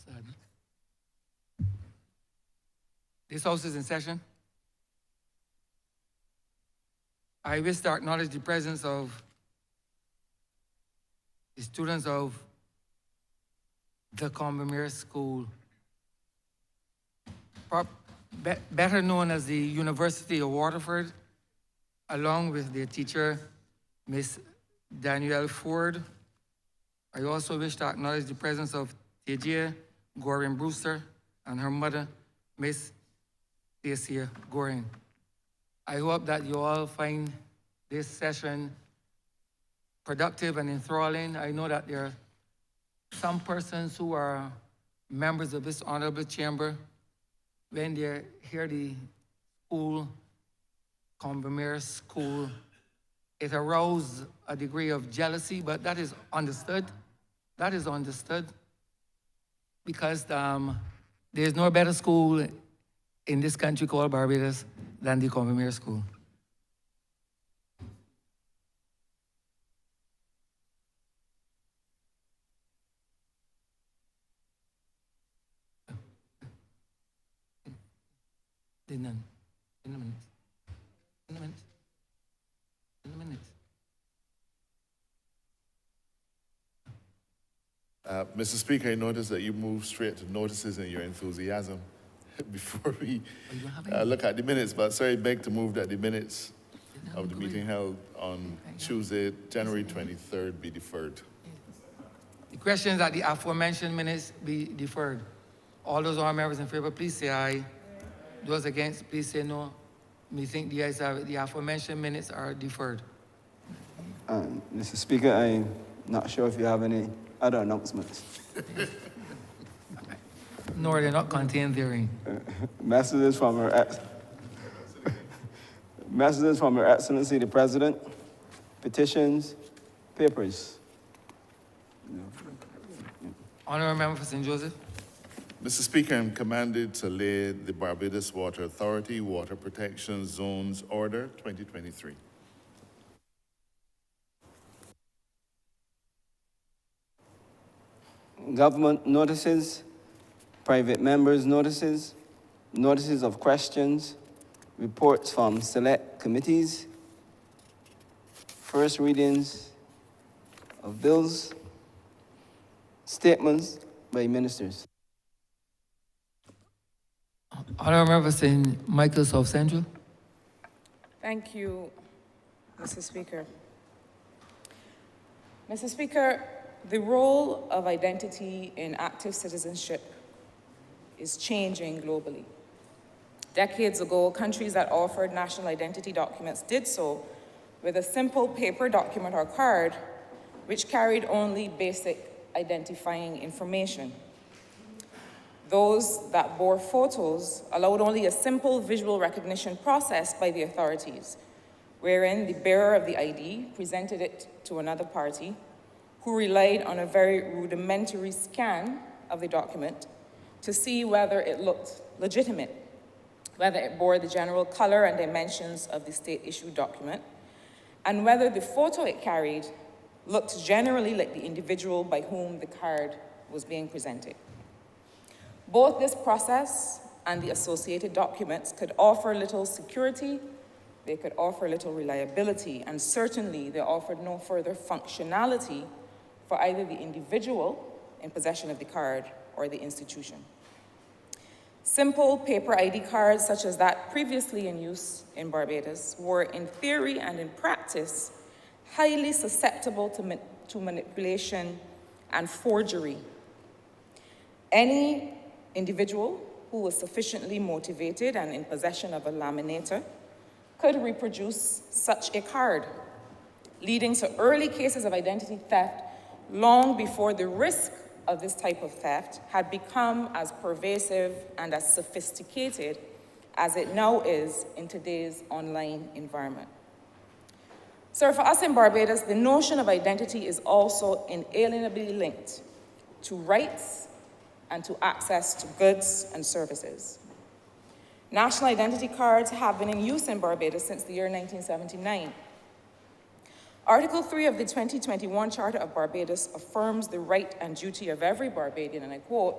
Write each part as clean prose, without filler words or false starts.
Sad. This House is in session. I wish to acknowledge the presence of the students of the Combermere School, better known as the University of Waterford, along with their teacher, Miss Danielle Ford. I also wish to acknowledge the presence of Tejia Gorin Brewster and her mother, Miss Stacia Gorin. I hope that you all find this session productive and enthralling. I know that there are some persons who are members of this honorable chamber, when they hear the school, Combermere School, it arouses a degree of jealousy, but that is understood. That is understood because there's no better school in this country called Barbados than the Combermere School. In a minute. Mr. Speaker, I noticed that you moved straight to notices in your enthusiasm before we look at the minutes, but sorry, I beg to move that the minutes of the meeting held on Tuesday, January 23rd be deferred. The question is that the aforementioned minutes be deferred. All those honourable members in favor, please say aye. Those against, please say no. Me think the ayes have it. The aforementioned minutes are deferred. Mr. Speaker, I'm not sure if you have any other announcements. No, they're not contained therein. Messages from Her Excellency the President, petitions, papers. Honourable member for St. Joseph. Mr. Speaker, I'm commanded to lay the Barbados Water Authority Water Protection Zones Order 2023. Government notices, private members' notices, notices of questions, reports from select committees, first readings of bills, statements by ministers. Honourable member for St. Michael South Central. Thank you, Mr. Speaker. Mr. Speaker, the role of identity in active citizenship is changing globally. Decades ago, countries that offered national identity documents did so with a simple paper document or card, which carried only basic identifying information. Those that bore photos allowed only a simple visual recognition process by the authorities, wherein the bearer of the ID presented it to another party, who relied on a very rudimentary scan of the document to see whether it looked legitimate, whether it bore the general color and dimensions of the state-issued document, and whether the photo it carried looked generally like the individual by whom the card was being presented. Both this process and the associated documents could offer little security, they could offer little reliability, and certainly they offered no further functionality for either the individual in possession of the card or the institution. Simple paper ID cards such as that previously in use in Barbados were in theory and in practice highly susceptible to manipulation and forgery. Any individual who was sufficiently motivated and in possession of a laminator could reproduce such a card, leading to early cases of identity theft long before the risk of this type of theft had become as pervasive and as sophisticated as it now is in today's online environment. So for us in Barbados, the notion of identity is also inalienably linked to rights and to access to goods and services. National identity cards have been in use in Barbados since the year 1979. Article 3 of the 2021 Charter of Barbados affirms the right and duty of every Barbadian, and I quote,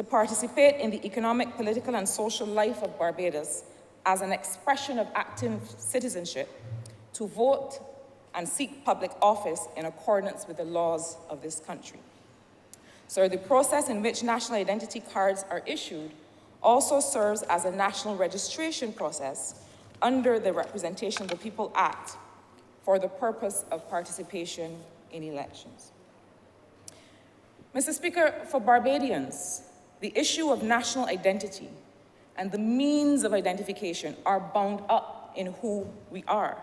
to participate in the economic, political, and social life of Barbados as an expression of active citizenship, to vote and seek public office in accordance with the laws of this country. So the process in which national identity cards are issued also serves as a national registration process under the Representation of the People Act for the purpose of participation in elections. Mr. Speaker, for Barbadians, the issue of national identity and the means of identification are bound up in who we are,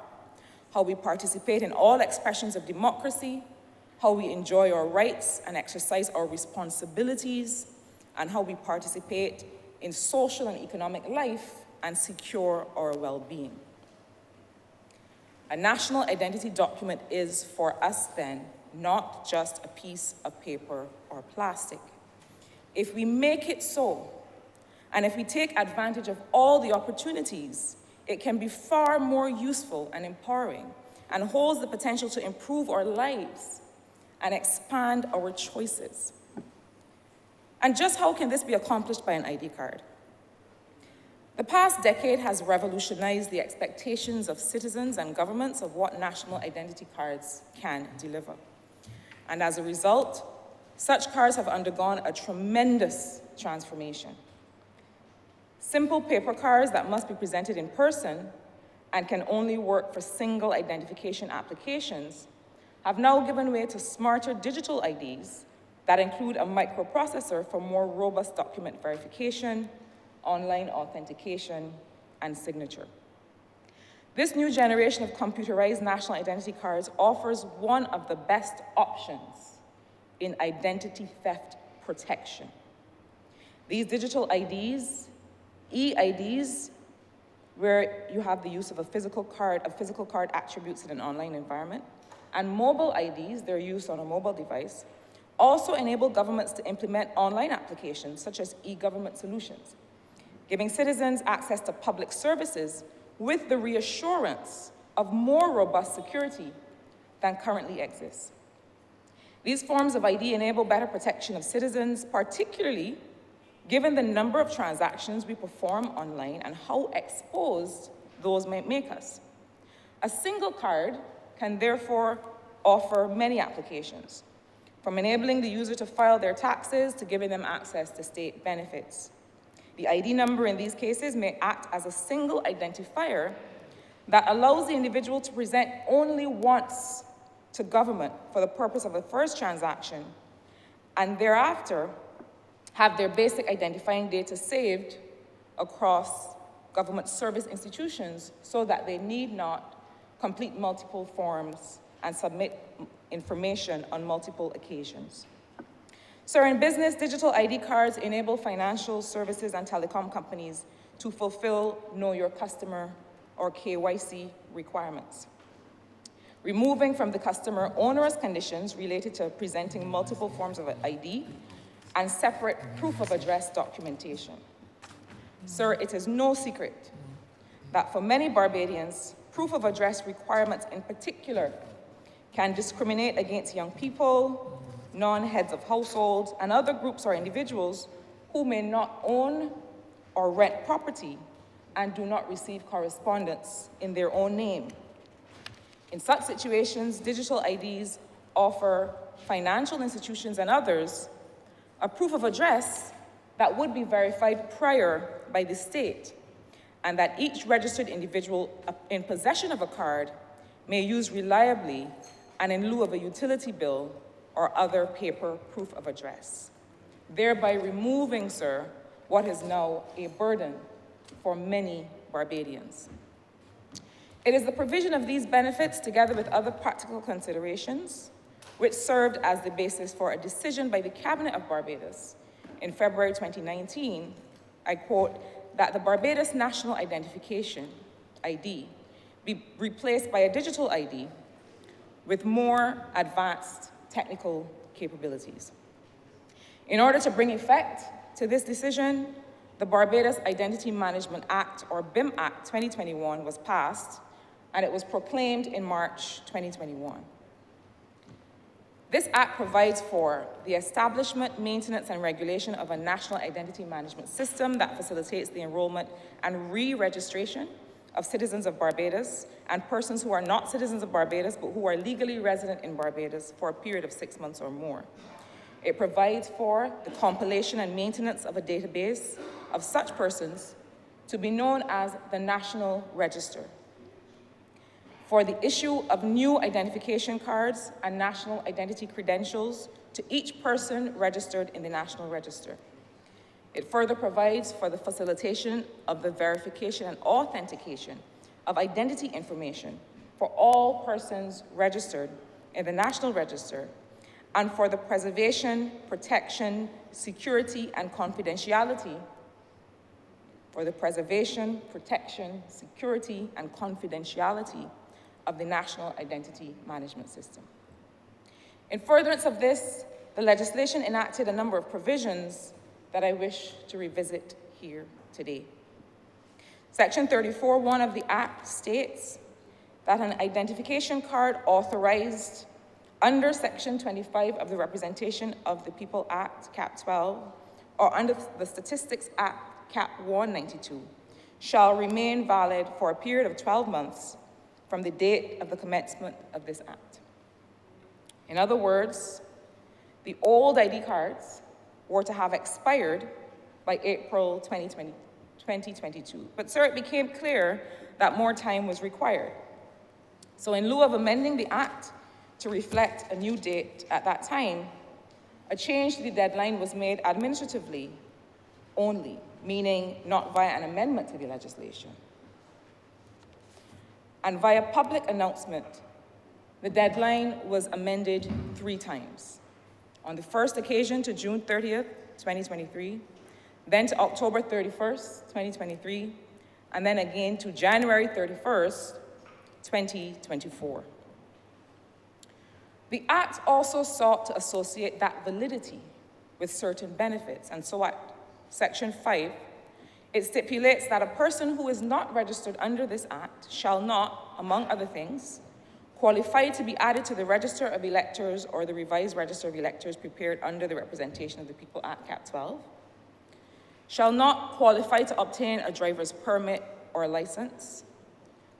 how we participate in all expressions of democracy, how we enjoy our rights and exercise our responsibilities, and how we participate in social and economic life and secure our well-being. A national identity document is, for us then, not just a piece of paper or plastic. If we make it so, and if we take advantage of all the opportunities, it can be far more useful and empowering and holds the potential to improve our lives and expand our choices. And just how can this be accomplished by an ID card? The past decade has revolutionized the expectations of citizens and governments of what national identity cards can deliver. And as a result, such cards have undergone a tremendous transformation. Simple paper cards that must be presented in person and can only work for single identification applications have now given way to smarter digital IDs that include a microprocessor for more robust document verification, online authentication, and signature. This new generation of computerized national identity cards offers one of the best options in identity theft protection. These digital IDs, e-IDs, where you have the use of a physical card attributes in an online environment, and mobile IDs, their use on a mobile device, also enable governments to implement online applications such as e-government solutions, giving citizens access to public services with the reassurance of more robust security than currently exists. These forms of ID enable better protection of citizens, particularly given the number of transactions we perform online and how exposed those might make us. A single card can therefore offer many applications, from enabling the user to file their taxes to giving them access to state benefits. The ID number in these cases may act as a single identifier that allows the individual to present only once to government for the purpose of the first transaction, and thereafter have their basic identifying data saved across government service institutions so that they need not complete multiple forms and submit information on multiple occasions. So in business, digital ID cards enable financial services and telecom companies to fulfill Know Your Customer or KYC requirements, removing from the customer onerous conditions related to presenting multiple forms of ID and separate proof of address documentation. Sir, it is no secret that for many Barbadians, proof of address requirements in particular can discriminate against young people, non-heads of households, and other groups or individuals who may not own or rent property and do not receive correspondence in their own name. In such situations, digital IDs offer financial institutions and others a proof of address that would be verified prior by the state, and that each registered individual in possession of a card may use reliably and in lieu of a utility bill or other paper proof of address, thereby removing, sir, what is now a burden for many Barbadians. It is the provision of these benefits, together with other practical considerations, which served as the basis for a decision by the Cabinet of Barbados in February 2019, I quote, that the Barbados National Identification, ID, be replaced by a digital ID with more advanced technical capabilities. In order to bring effect to this decision, the Barbados Identity Management Act, or BIM Act 2021, was passed, and it was proclaimed in March 2021. This Act provides for the establishment, maintenance, and regulation of a national identity management system that facilitates the enrollment and re-registration of citizens of Barbados and persons who are not citizens of Barbados but who are legally resident in Barbados for a period of 6 months or more. It provides for the compilation and maintenance of a database of such persons to be known as the National Register, for the issue of new identification cards and national identity credentials to each person registered in the National Register. It further provides for the facilitation of the verification and authentication of identity information for all persons registered in the National Register, and for the preservation, protection, security, and confidentiality of the National Identity Management System. In furtherance of this, the legislation enacted a number of provisions that I wish to revisit here today. Section 34(1) of the Act states that an identification card authorized under Section 25 of the Representation of the People Act, Cap 12, or under the Statistics Act, Cap 192, shall remain valid for a period of 12 months from the date of the commencement of this Act. In other words, the old ID cards were to have expired by April 2022. But, sir, it became clear that more time was required. So in lieu of amending the Act to reflect a new date at that time, a change to the deadline was made administratively only, meaning not via an amendment to the legislation. And via public announcement, the deadline was amended 3 times. On the first occasion to June 30th, 2023, then to October 31st, 2023, and then again to January 31st, 2024. The Act also sought to associate that validity with certain benefits, and so at Section 5, it stipulates that a person who is not registered under this Act shall not, among other things, qualify to be added to the Register of Electors or the revised Register of Electors prepared under the Representation of the People Act, Cap 12, shall not qualify to obtain a driver's permit or license,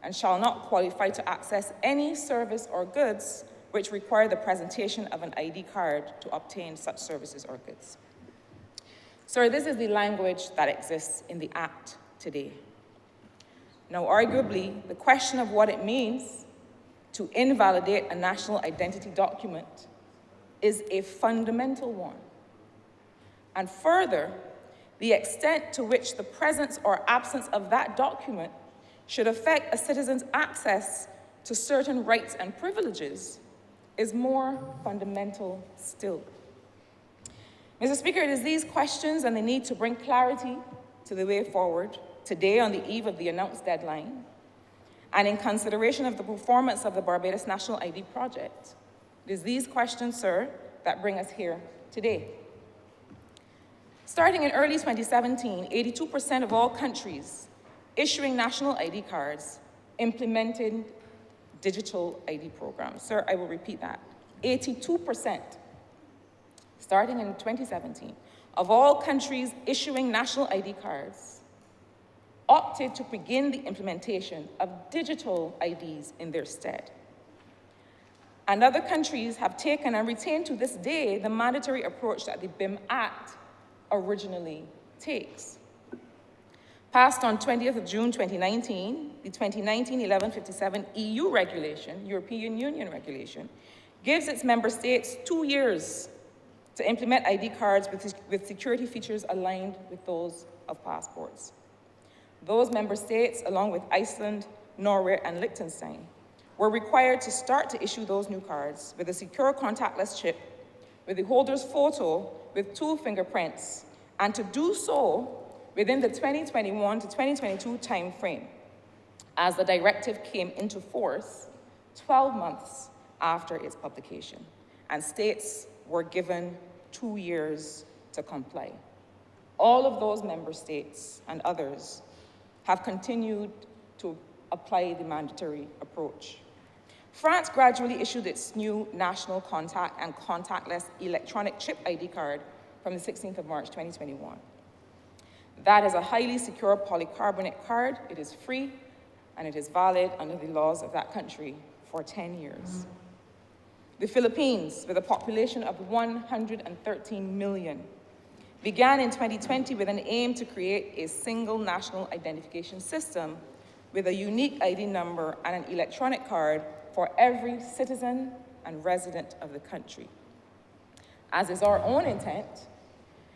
and shall not qualify to access any service or goods which require the presentation of an ID card to obtain such services or goods. So this is the language that exists in the Act today. Now, arguably, the question of what it means to invalidate a national identity document is a fundamental one. And further, the extent to which the presence or absence of that document should affect a citizen's access to certain rights and privileges is more fundamental still. Mr. Speaker, it is these questions and the need to bring clarity to the way forward today on the eve of the announced deadline, and in consideration of the performance of the Barbados National ID Project. It is these questions, sir, that bring us here today. Starting in early 2017, 82% of all countries issuing national ID cards implemented digital ID programs. Sir, I will repeat that. 82%, starting in 2017, of all countries issuing national ID cards opted to begin the implementation of digital IDs in their stead. And other countries have taken and retain to this day the mandatory approach that the BIM Act originally takes. Passed on 20th of June 2019, the 2019-1157 EU regulation, European Union regulation, gives its member states 2 years to implement ID cards with security features aligned with those of passports. Those member states, along with Iceland, Norway, and Liechtenstein, were required to start to issue those new cards with a secure contactless chip, with the holder's photo with 2 fingerprints, and to do so within the 2021 to 2022 time frame, as the directive came into force 12 months after its publication, and states were given 2 years to comply. All of those member states and others have continued to apply the mandatory approach. France gradually issued its new national contact and contactless electronic chip ID card from the 16th of March, 2021. That is a highly secure polycarbonate card. It is free, and it is valid under the laws of that country for 10 years. The Philippines, with a population of 113 million, began in 2020 with an aim to create a single national identification system with a unique ID number and an electronic card for every citizen and resident of the country. As is our own intent,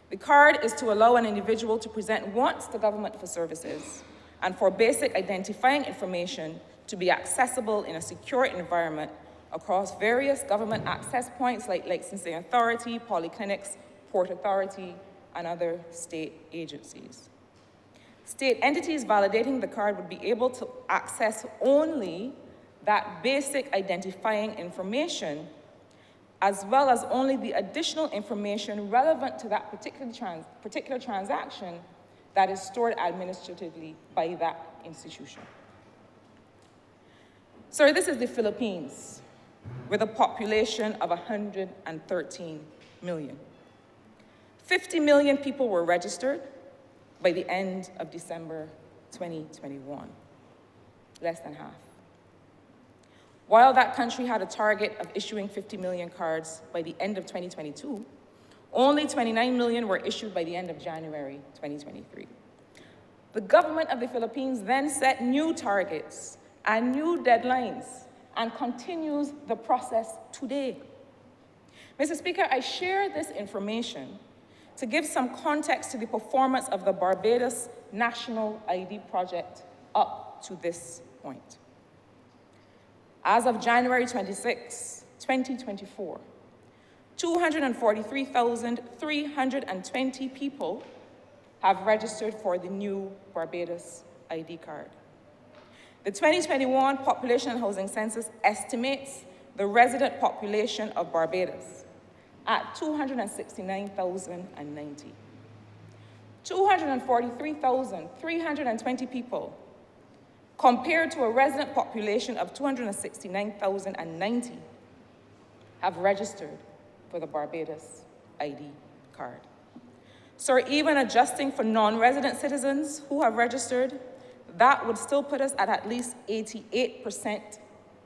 the card is to allow an individual to present once to government for services and for basic identifying information to be accessible in a secure environment across various government access points like licensing authority, polyclinics, port authority, and other state agencies. State entities validating the card would be able to access only that basic identifying information, as well as only the additional information relevant to that particular transaction that is stored administratively by that institution. So this is the Philippines, with a population of 113 million. 50 million people were registered by the end of December 2021, less than half. While that country had a target of issuing 50 million cards by the end of 2022, only 29 million were issued by the end of January 2023. The government of the Philippines then set new targets and new deadlines and continues the process today. Mr. Speaker, I share this information to give some context to the performance of the Barbados National ID Project up to this point. As of January 26, 2024, 243,320 people have registered for the new Barbados ID card. The 2021 Population and Housing Census estimates the resident population of Barbados at 269,090. 243,320 people compared to a resident population of 269,090 have registered for the Barbados ID card. So even adjusting for non-resident citizens who have registered, that would still put us at least 88%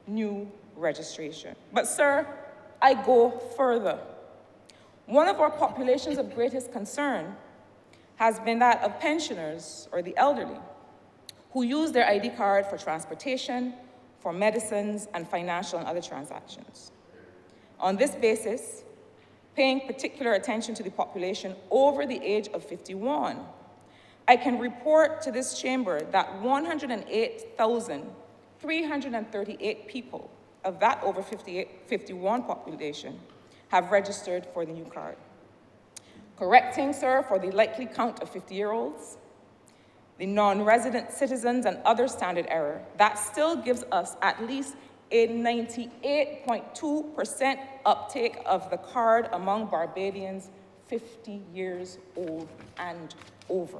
new registration. But sir, I go further. One of our populations of greatest concern has been that of pensioners or the elderly, who use their ID card for transportation, for medicines, and financial and other transactions. On this basis, paying particular attention to the population over the age of 51, I can report to this chamber that 108,338 people of that over 51 population have registered for the new card. Correcting, sir, for the likely count of 50-year-olds, the non-resident citizens and other standard error, that still gives us at least a 98.2% uptake of the card among Barbadians 50 years old and over.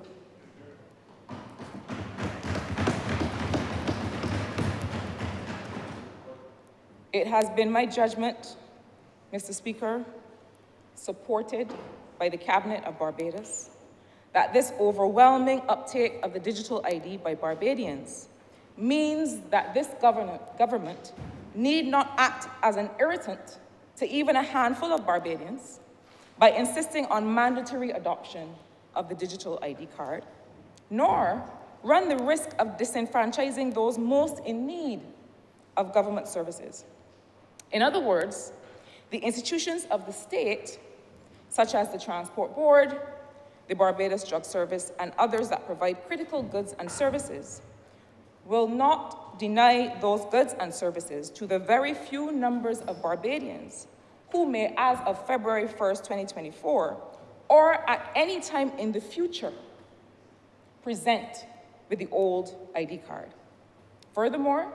It has been my judgment, Mr. Speaker, supported by the Cabinet of Barbados, that this overwhelming uptake of the digital ID by Barbadians means that this government need not act as an irritant to even a handful of Barbadians by insisting on mandatory adoption of the digital ID card, nor run the risk of disenfranchising those most in need of government services. In other words, the institutions of the state, such as the Transport Board, the Barbados Drug Service, and others that provide critical goods and services, will not deny those goods and services to the very few numbers of Barbadians who may, as of February 1st, 2024, or at any time in the future, present with the old ID card. Furthermore,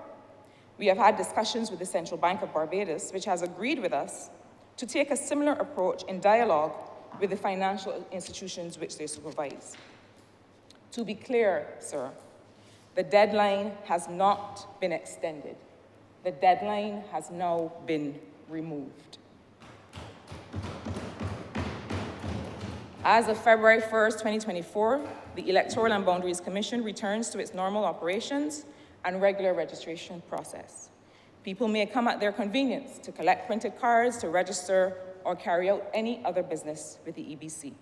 we have had discussions with the Central Bank of Barbados, which has agreed with us to take a similar approach in dialogue with the financial institutions which they supervise. To be clear, sir, the deadline has not been extended. The deadline has now been removed. As of February 1st, 2024, the Electoral and Boundaries Commission returns to its normal operations and regular registration process. People may come at their convenience to collect printed cards, to register, or carry out any other business with the EBC.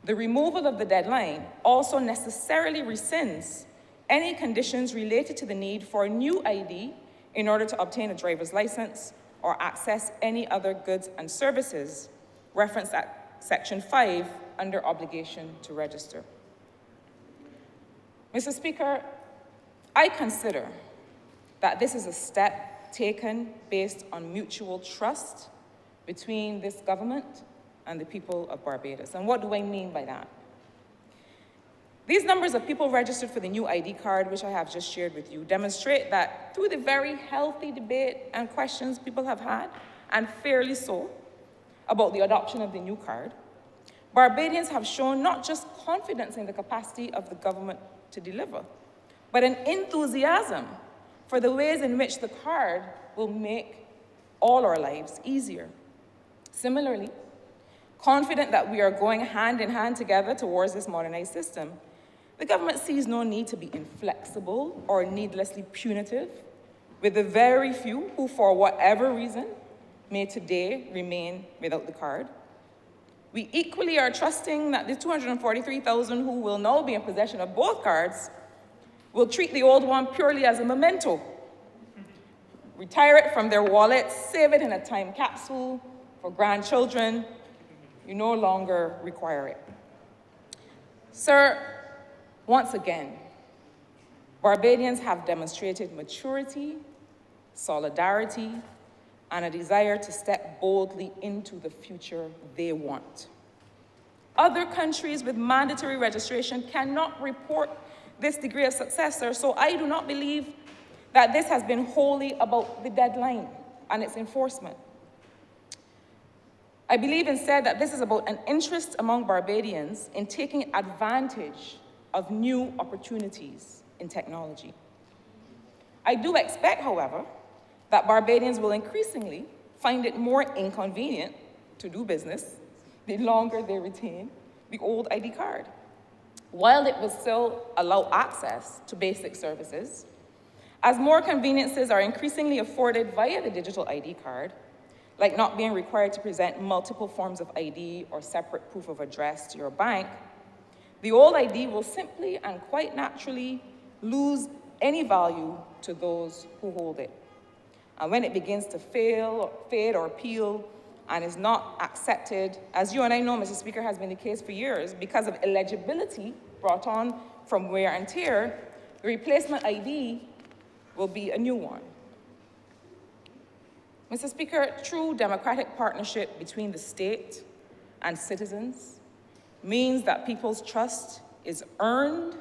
The removal of the deadline also necessarily rescinds any conditions related to the need for a new ID in order to obtain a driver's license or access any other goods and services referenced at Section 5 under obligation to register. Mr. Speaker, I consider that this is a step taken based on mutual trust between this government and the people of Barbados. And what do I mean by that? These numbers of people registered for the new ID card, which I have just shared with you, demonstrate that through the very healthy debate and questions people have had, and fairly so, about the adoption of the new card, Barbadians have shown not just confidence in the capacity of the government to deliver, but an enthusiasm for the ways in which the card will make all our lives easier. Similarly, confident that we are going hand in hand together towards this modernized system, the government sees no need to be inflexible or needlessly punitive with the very few who, for whatever reason, may today remain without the card. We equally are trusting that the 243,000 who will now be in possession of both cards will treat the old one purely as a memento, retire it from their wallets, save it in a time capsule for grandchildren. You no longer require it. Sir, once again, Barbadians have demonstrated maturity, solidarity, and a desire to step boldly into the future they want. Other countries with mandatory registration cannot report this degree of success, sir, so I do not believe that this has been wholly about the deadline and its enforcement. I believe instead that this is about an interest among Barbadians in taking advantage of new opportunities in technology. I do expect, however, that Barbadians will increasingly find it more inconvenient to do business the longer they retain the old ID card. While it will still allow access to basic services, as more conveniences are increasingly afforded via the digital ID card, like not being required to present multiple forms of ID or separate proof of address to your bank, the old ID will simply and quite naturally lose any value to those who hold it. And when it begins to fade or peel and is not accepted, as you and I know, Mr. Speaker, has been the case for years, because of illegibility brought on from wear and tear, the replacement ID will be a new one. Mr. Speaker, true democratic partnership between the state and citizens means that people's trust is earned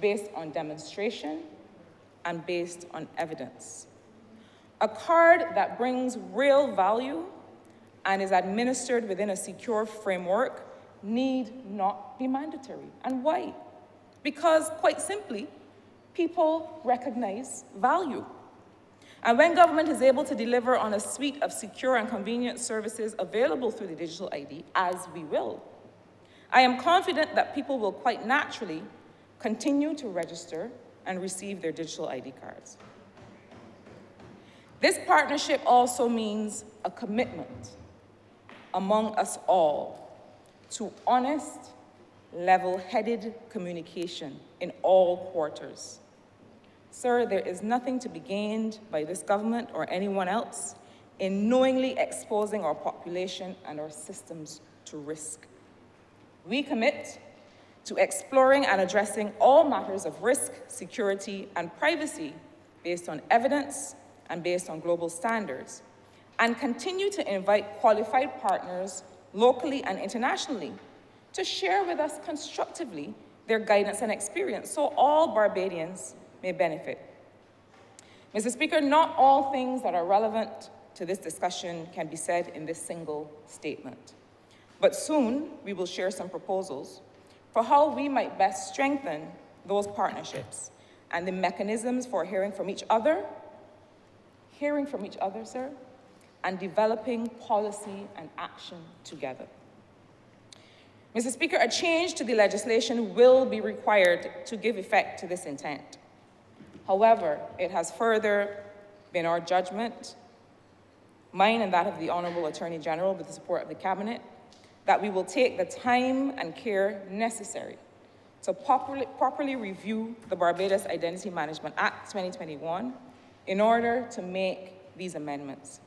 based on demonstration and based on evidence. A card that brings real value and is administered within a secure framework need not be mandatory. And why? Because, quite simply, people recognize value. And when government is able to deliver on a suite of secure and convenient services available through the digital ID, as we will, I am confident that people will quite naturally continue to register and receive their digital ID cards. This partnership also means a commitment among us all to honest, level-headed communication in all quarters. Sir, there is nothing to be gained by this government or anyone else in knowingly exposing our population and our systems to risk. We commit to exploring and addressing all matters of risk, security, and privacy based on evidence and based on global standards, and continue to invite qualified partners locally and internationally to share with us constructively their guidance and experience so all Barbadians may benefit. Mr. Speaker, not all things that are relevant to this discussion can be said in this single statement, but soon we will share some proposals for how we might best strengthen those partnerships and the mechanisms for hearing from each other hearing from each other, sir, and developing policy and action together. Mr. Speaker, a change to the legislation will be required to give effect to this intent. However, it has further been our judgment, mine and that of the Honourable Attorney General with the support of the Cabinet, that we will take the time and care necessary to properly review the Barbados Identity Management Act 2021 in order to make these amendments,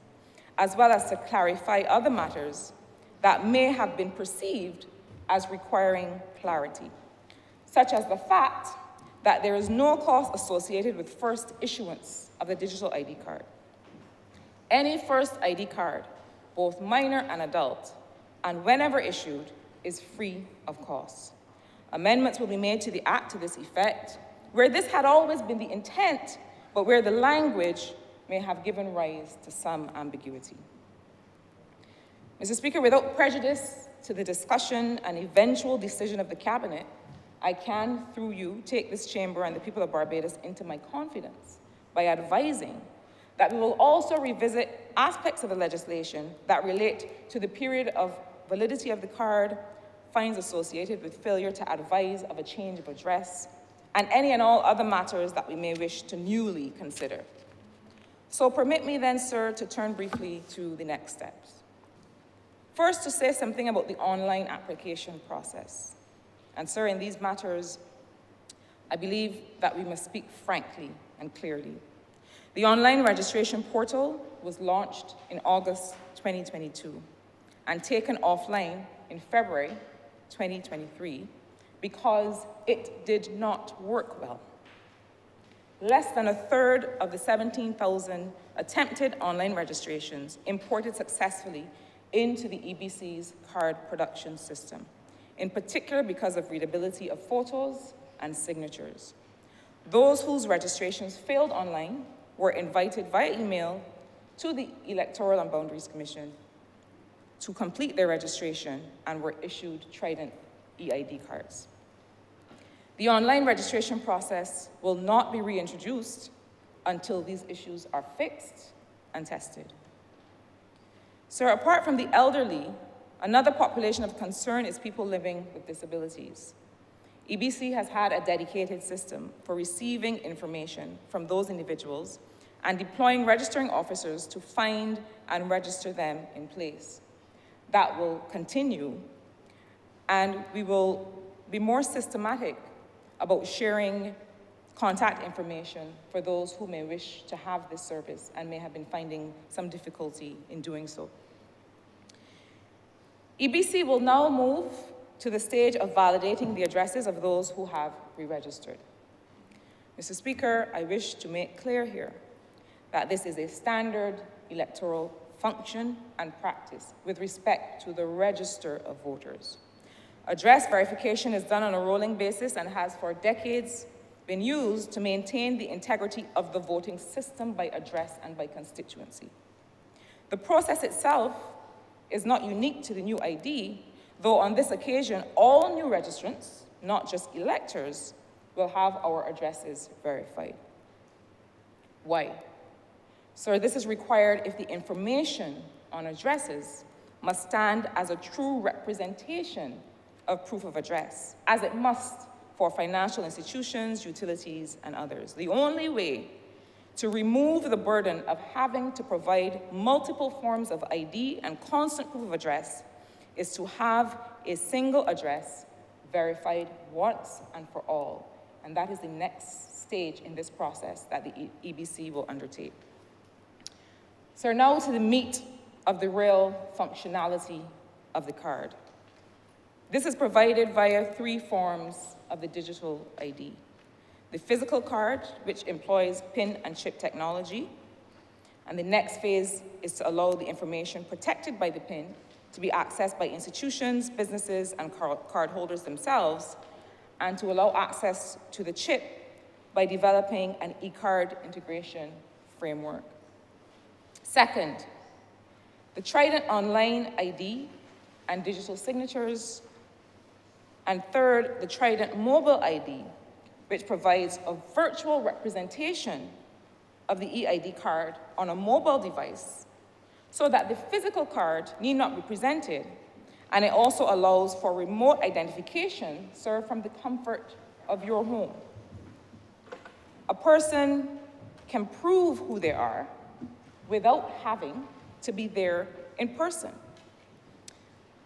as well as to clarify other matters that may have been perceived as requiring clarity, such as the fact that there is no cost associated with first issuance of the digital ID card. Any first ID card, both minor and adult, and whenever issued, is free of cost. Amendments will be made to the Act to this effect, where this had always been the intent, but where the language may have given rise to some ambiguity. Mr. Speaker, without prejudice to the discussion and eventual decision of the Cabinet, I can, through you, take this chamber and the people of Barbados into my confidence by advising that we will also revisit aspects of the legislation that relate to the period of validity of the card, fines associated with failure to advise of a change of address, and any and all other matters that we may wish to newly consider. So permit me then, sir, to turn briefly to the next steps. First, to say something about the online application process. And sir, in these matters, I believe that we must speak frankly and clearly. The online registration portal was launched in August 2022 and taken offline in February 2023 because it did not work well. Less than a third of the 17,000 attempted online registrations imported successfully into the EBC's card production system, in particular because of readability of photos and signatures. Those whose registrations failed online were invited via email to the Electoral and Boundaries Commission to complete their registration and were issued Trident EID cards. The online registration process will not be reintroduced until these issues are fixed and tested. Sir, apart from the elderly, another population of concern is people living with disabilities. EBC has had a dedicated system for receiving information from those individuals and deploying registering officers to find and register them in place. That will continue, and we will be more systematic about sharing contact information for those who may wish to have this service and may have been finding some difficulty in doing so. EBC will now move to the stage of validating the addresses of those who have re-registered. Mr. Speaker, I wish to make clear here that this is a standard electoral function and practice with respect to the register of voters. Address verification is done on a rolling basis and has for decades been used to maintain the integrity of the voting system by address and by constituency. The process itself is not unique to the new ID, though on this occasion, all new registrants, not just electors, will have our addresses verified. Why? Sir, this is required if the information on addresses must stand as a true representation of proof of address, as it must for financial institutions, utilities, and others. The only way to remove the burden of having to provide multiple forms of ID and constant proof of address is to have a single address verified once and for all. And that is the next stage in this process that the EBC will undertake. So now to the meat of the real functionality of the card. This is provided via 3 forms of the digital ID. The physical card, which employs PIN and chip technology. And the next phase is to allow the information protected by the PIN to be accessed by institutions, businesses, and card holders themselves, and to allow access to the chip by developing an e-card integration framework. Second, the Trident online ID and digital signatures. And third, the Trident mobile ID, which provides a virtual representation of the EID card on a mobile device so that the physical card need not be presented, and it also allows for remote identification served from the comfort of your home. A person can prove who they are without having to be there in person.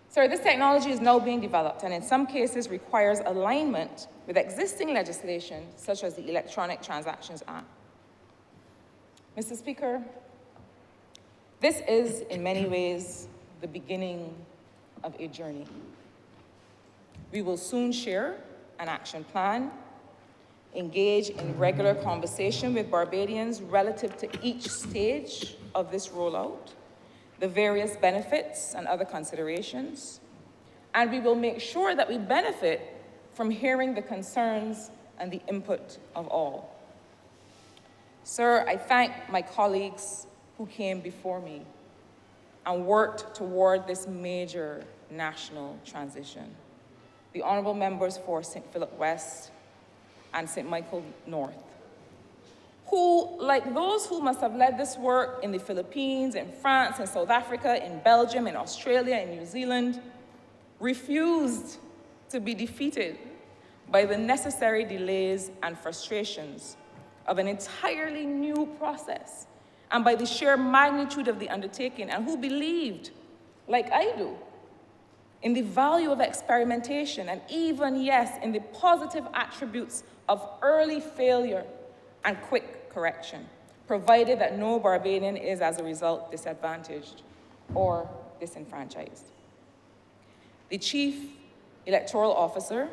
So this technology is now being developed and in some cases requires alignment with existing legislation such as the Electronic Transactions Act. Mr. Speaker, this is in many ways the beginning of a journey. We will soon share an action plan, engage in regular conversation with Barbadians relative to each stage of this rollout, the various benefits and other considerations, and we will make sure that we benefit from hearing the concerns and the input of all. Sir, I thank my colleagues who came before me and worked toward this major national transition. The honourable members for St. Philip West and St. Michael North, who, like those who must have led this work in the Philippines, in France, in South Africa, in Belgium, in Australia, in New Zealand, refused to be defeated by the necessary delays and frustrations of an entirely new process and by the sheer magnitude of the undertaking, and who believed, like I do, in the value of experimentation and even, yes, in the positive attributes of early failure and quick correction, provided that no Barbadian is, as a result, disadvantaged or disenfranchised. The Chief Electoral Officer,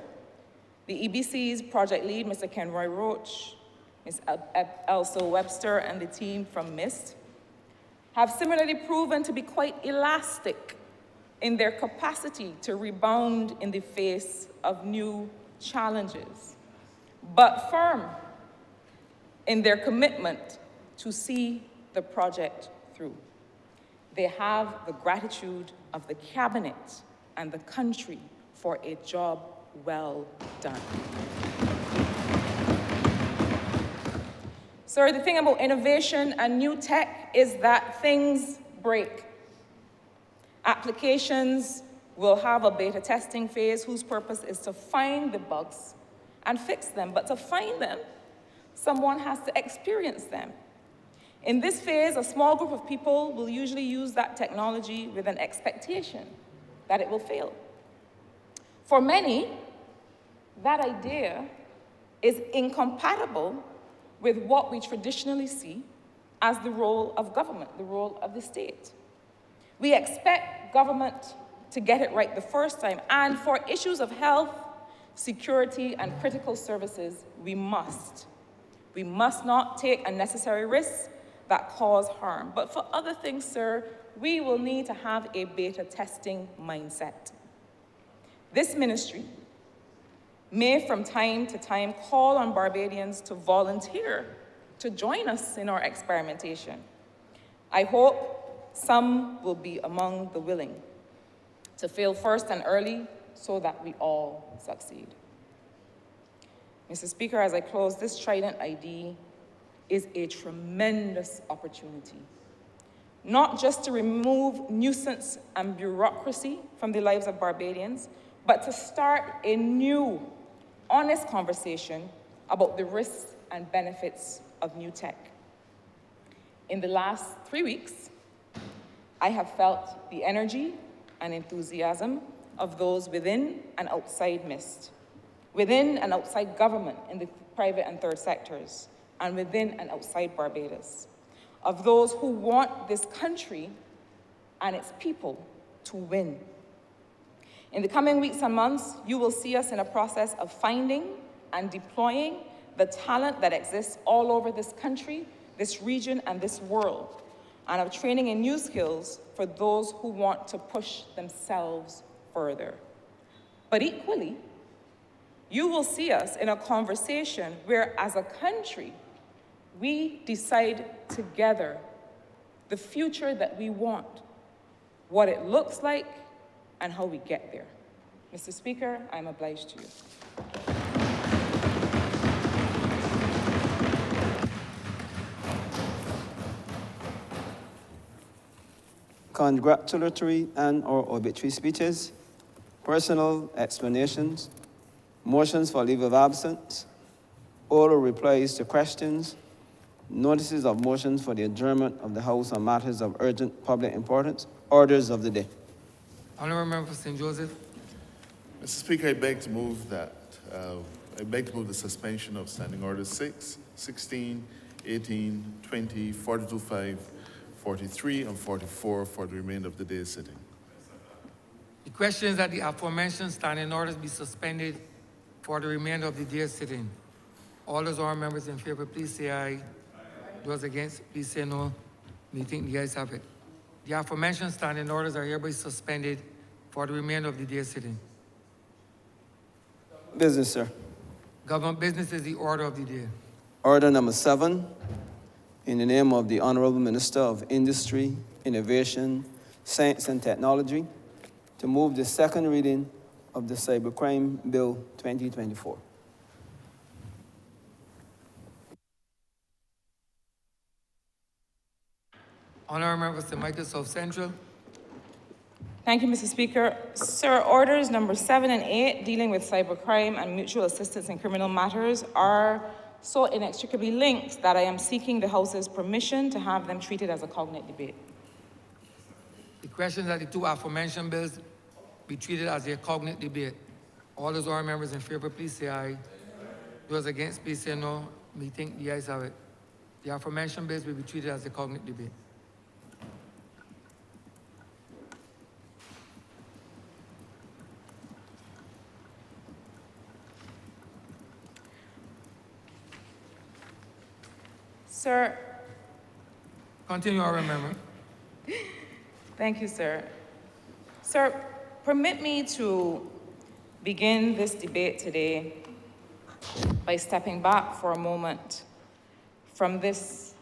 the EBC's project lead, Mr. Kenroy Roach, Ms. Elsa Webster, and the team from MIST have similarly proven to be quite elastic in their capacity to rebound in the face of new challenges, but firm in their commitment to see the project through. They have the gratitude of the Cabinet and the country for a job well done. Sir, the thing about innovation and new tech is that things break. Applications will have a beta testing phase whose purpose is to find the bugs and fix them, but to find them, someone has to experience them. In this phase, a small group of people will usually use that technology with an expectation that it will fail. For many, that idea is incompatible with what we traditionally see as the role of government, the role of the state. We expect government to get it right the first time, and for issues of health, security, and critical services, we must. We must not take unnecessary risks that cause harm. But for other things, sir, we will need to have a beta testing mindset. This ministry may from time to time call on Barbadians to volunteer to join us in our experimentation. I hope some will be among the willing to fail first and early so that we all succeed. Mr. Speaker, as I close, this Trident ID is a tremendous opportunity, not just to remove nuisance and bureaucracy from the lives of Barbadians, but to start a new, honest conversation about the risks and benefits of new tech. In the last 3 weeks, I have felt the energy and enthusiasm of those within and outside MIST, within and outside government in the private and third sectors, and within and outside Barbados, of those who want this country and its people to win. In the coming weeks and months, you will see us in a process of finding and deploying the talent that exists all over this country, this region, and this world, and of training in new skills for those who want to push themselves further. But equally, you will see us in a conversation where, as a country, we decide together the future that we want, what it looks like, and how we get there. Mr. Speaker, I'm obliged to you. congratulatory and/or obituary speeches, personal explanations, motions for leave of absence, oral replies to questions, notices of motions for the adjournment of the House on matters of urgent public importance, orders of the day. Honourable Member for St. Joseph. Mr. Speaker, I beg to move the suspension of Standing Orders 6, 16, 18, 20, 42.5, 43, and 44 for the remainder of the day's sitting. The question is that the aforementioned standing orders be suspended for the remainder of the day's sitting. All those honourable members in favor, please say aye. Those against, please say no. Meeting, the ayes have it. The aforementioned standing orders are hereby suspended for the remainder of the day's sitting. Business, sir. Government business is the order of the day. Order number 7, in the name of the Honourable Minister of Industry, Innovation, Science and Technology, to move the second reading of the Cybercrime Bill 2024. Honourable Member for Michael South Central. Thank you, Mr. Speaker. Sir, orders number 7 and 8 dealing with cybercrime and mutual assistance in criminal matters are so inextricably linked that I am seeking the House's permission to have them treated as a cognate debate. The question is that the two aforementioned bills be treated as a cognate debate. All those honourable members in favor, please say aye. Those against, please say no. Meeting, the ayes have it. The aforementioned bills will be treated as a cognate debate. Sir, Continue, honourable member. thank you, sir. Sir, permit me to begin this debate today by stepping back for a moment from this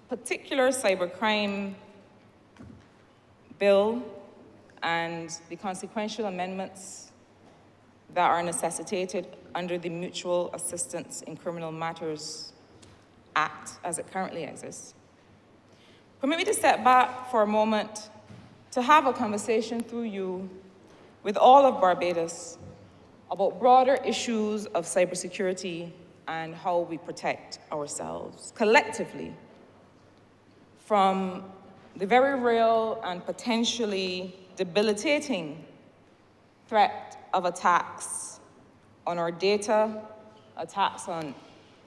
particular cybercrime bill and the consequential amendments that are necessitated under the Mutual Assistance in Criminal Matters Act as it currently exists. Permit me to step back for a moment to have a conversation through you with all of Barbados about broader issues of cybersecurity and how we protect ourselves collectively from the very real and potentially debilitating threat of attacks on our data, attacks on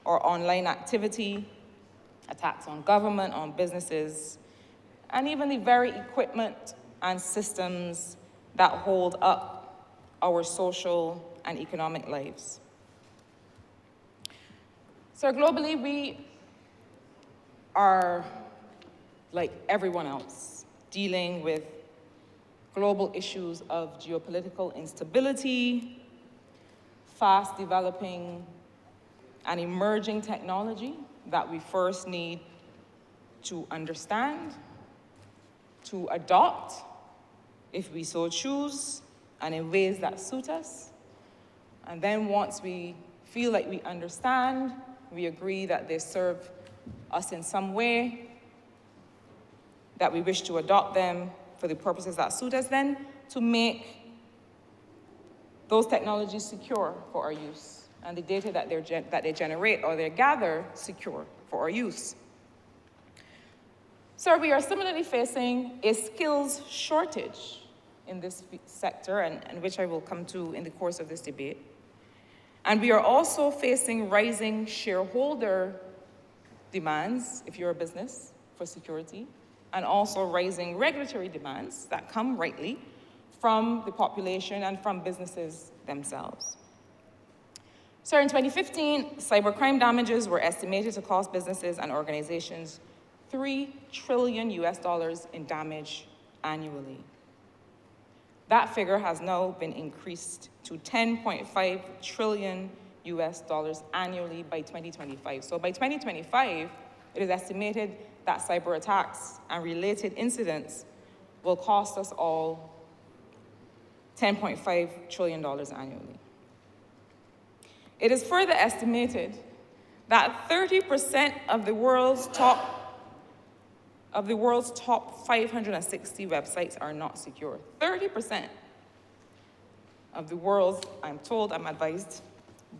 our online activity, attacks on government, on businesses, and even the very equipment and systems that hold up our social and economic lives. So globally, we are, like everyone else, dealing with global issues of geopolitical instability, fast developing and emerging technology that we first need to understand, to adopt, if we so choose, and in ways that suit us. And then once we feel like we understand, we agree that they serve us in some way, that we wish to adopt them for the purposes that suit us, then to make those technologies secure for our use, and the data that they generate or they gather secure for our use. Sir, we are similarly facing a skills shortage in this sector, and which I will come to in the course of this debate. And we are also facing rising shareholder demands, if you're a business, for security, and also rising regulatory demands that come rightly from the population and from businesses themselves. So in 2015, cybercrime damages were estimated to cost businesses and organizations $3 trillion in damage annually. That figure has now been increased to $10.5 trillion annually by 2025. So by 2025, it is estimated that cyber attacks and related incidents will cost us all $10.5 trillion annually. It is further estimated that 30% of the world's top of the world's top 560 websites are not secure. 30% of the world's, I'm told, I'm advised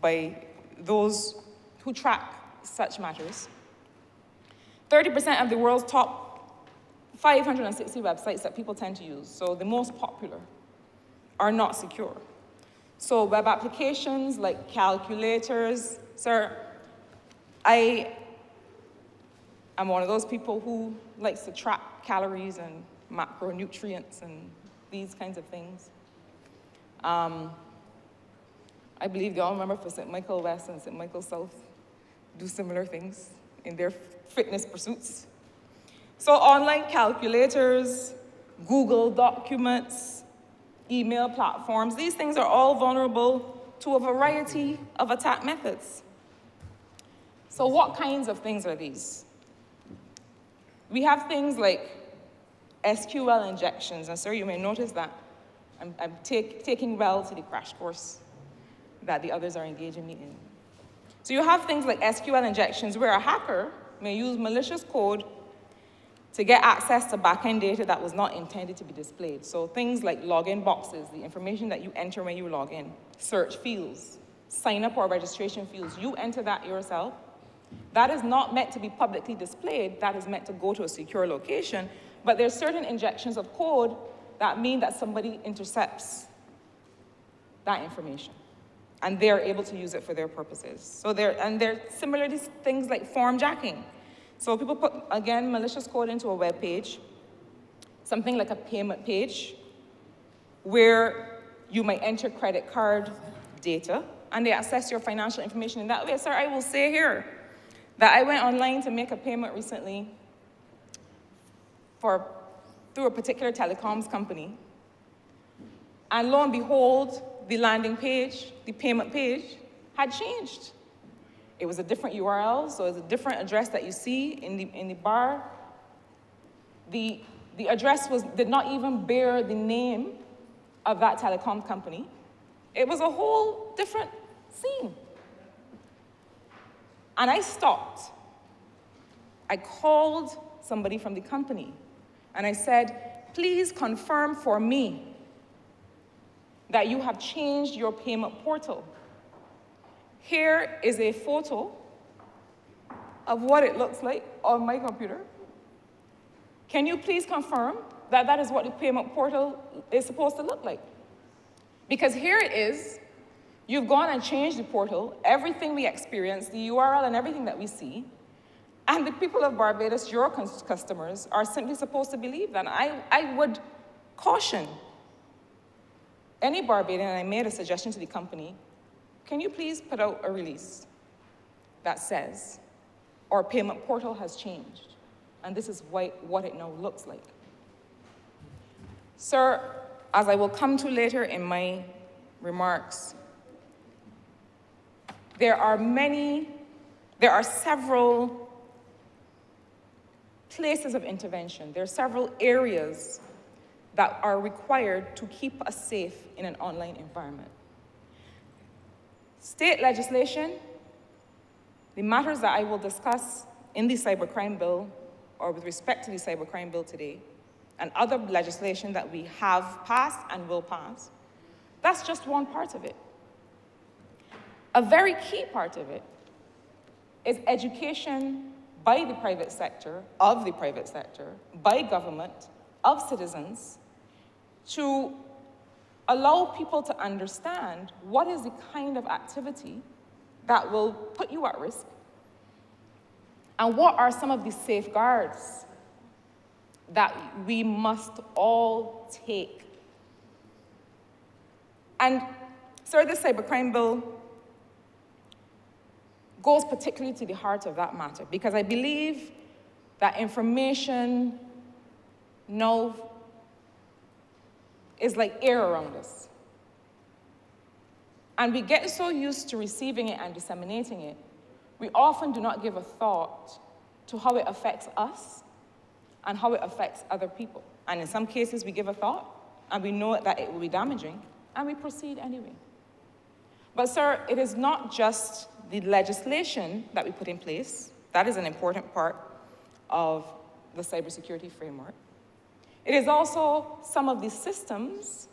by those who track such matters, 30% of the world's top 560 websites that people tend to use, so the most popular, are not secure. So web applications like calculators, sir, I am one of those people who likes to track calories and macronutrients and these kinds of things. I believe the All Member for St. Michael West and St. Michael South do similar things in their fitness pursuits. So online calculators, Google Documents, email platforms, these things are all vulnerable to a variety of attack methods. So what kinds of things are these? We have things like SQL injections, and sir, you may notice that I'm taking well to the crash course that the others are engaging me in. So you have things like SQL injections where a hacker may use malicious code to get access to backend data that was not intended to be displayed. So things like login boxes, the information that you enter when you log in, search fields, sign up or registration fields, you enter that yourself. That is not meant to be publicly displayed, that is meant to go to a secure location, but there's certain injections of code that mean that somebody intercepts that information, and they're able to use it for their purposes. So they're similarly things like form jacking. So people put, again, malicious code into a web page, something like a payment page, where you might enter credit card data, and they access your financial information in that way. Sir, I will say here that I went online to make a payment recently through a particular telecoms company, and lo and behold, the landing page, the payment page, had changed. It was a different URL, so it's a different address that you see in the bar. The address did not even bear the name of that telecom company. It was a whole different scene. And I stopped. I called somebody from the company, and I said, please confirm for me that you have changed your payment portal. Here is a photo of what it looks like on my computer. Can you please confirm that that is what the payment portal is supposed to look like? Because here it is, you've gone and changed the portal, everything we experience, the URL and everything that we see, and the people of Barbados, your customers, are simply supposed to believe that. I would caution any Barbadian, and I made a suggestion to the company, can you please put out a release that says, our payment portal has changed, and this is what it now looks like. Sir, as I will come to later in my remarks, there are several places of intervention. There are several areas that are required to keep us safe in an online environment. State legislation, the matters that I will discuss in the cybercrime bill, or with respect to the cybercrime bill today, and other legislation that we have passed and will pass, that's just one part of it. A very key part of it is education by the private sector, of the private sector, by government, of citizens, to allow people to understand what is the kind of activity that will put you at risk, and what are some of the safeguards that we must all take. And, sir, this cybercrime bill goes particularly to the heart of that matter, because I believe that information now is like air around us. And we get so used to receiving it and disseminating it, we often do not give a thought to how it affects us and how it affects other people. And in some cases, we give a thought, and we know that it will be damaging, and we proceed anyway. But sir, it is not just the legislation that we put in place. That is an important part of the cybersecurity framework. It is also some of the systems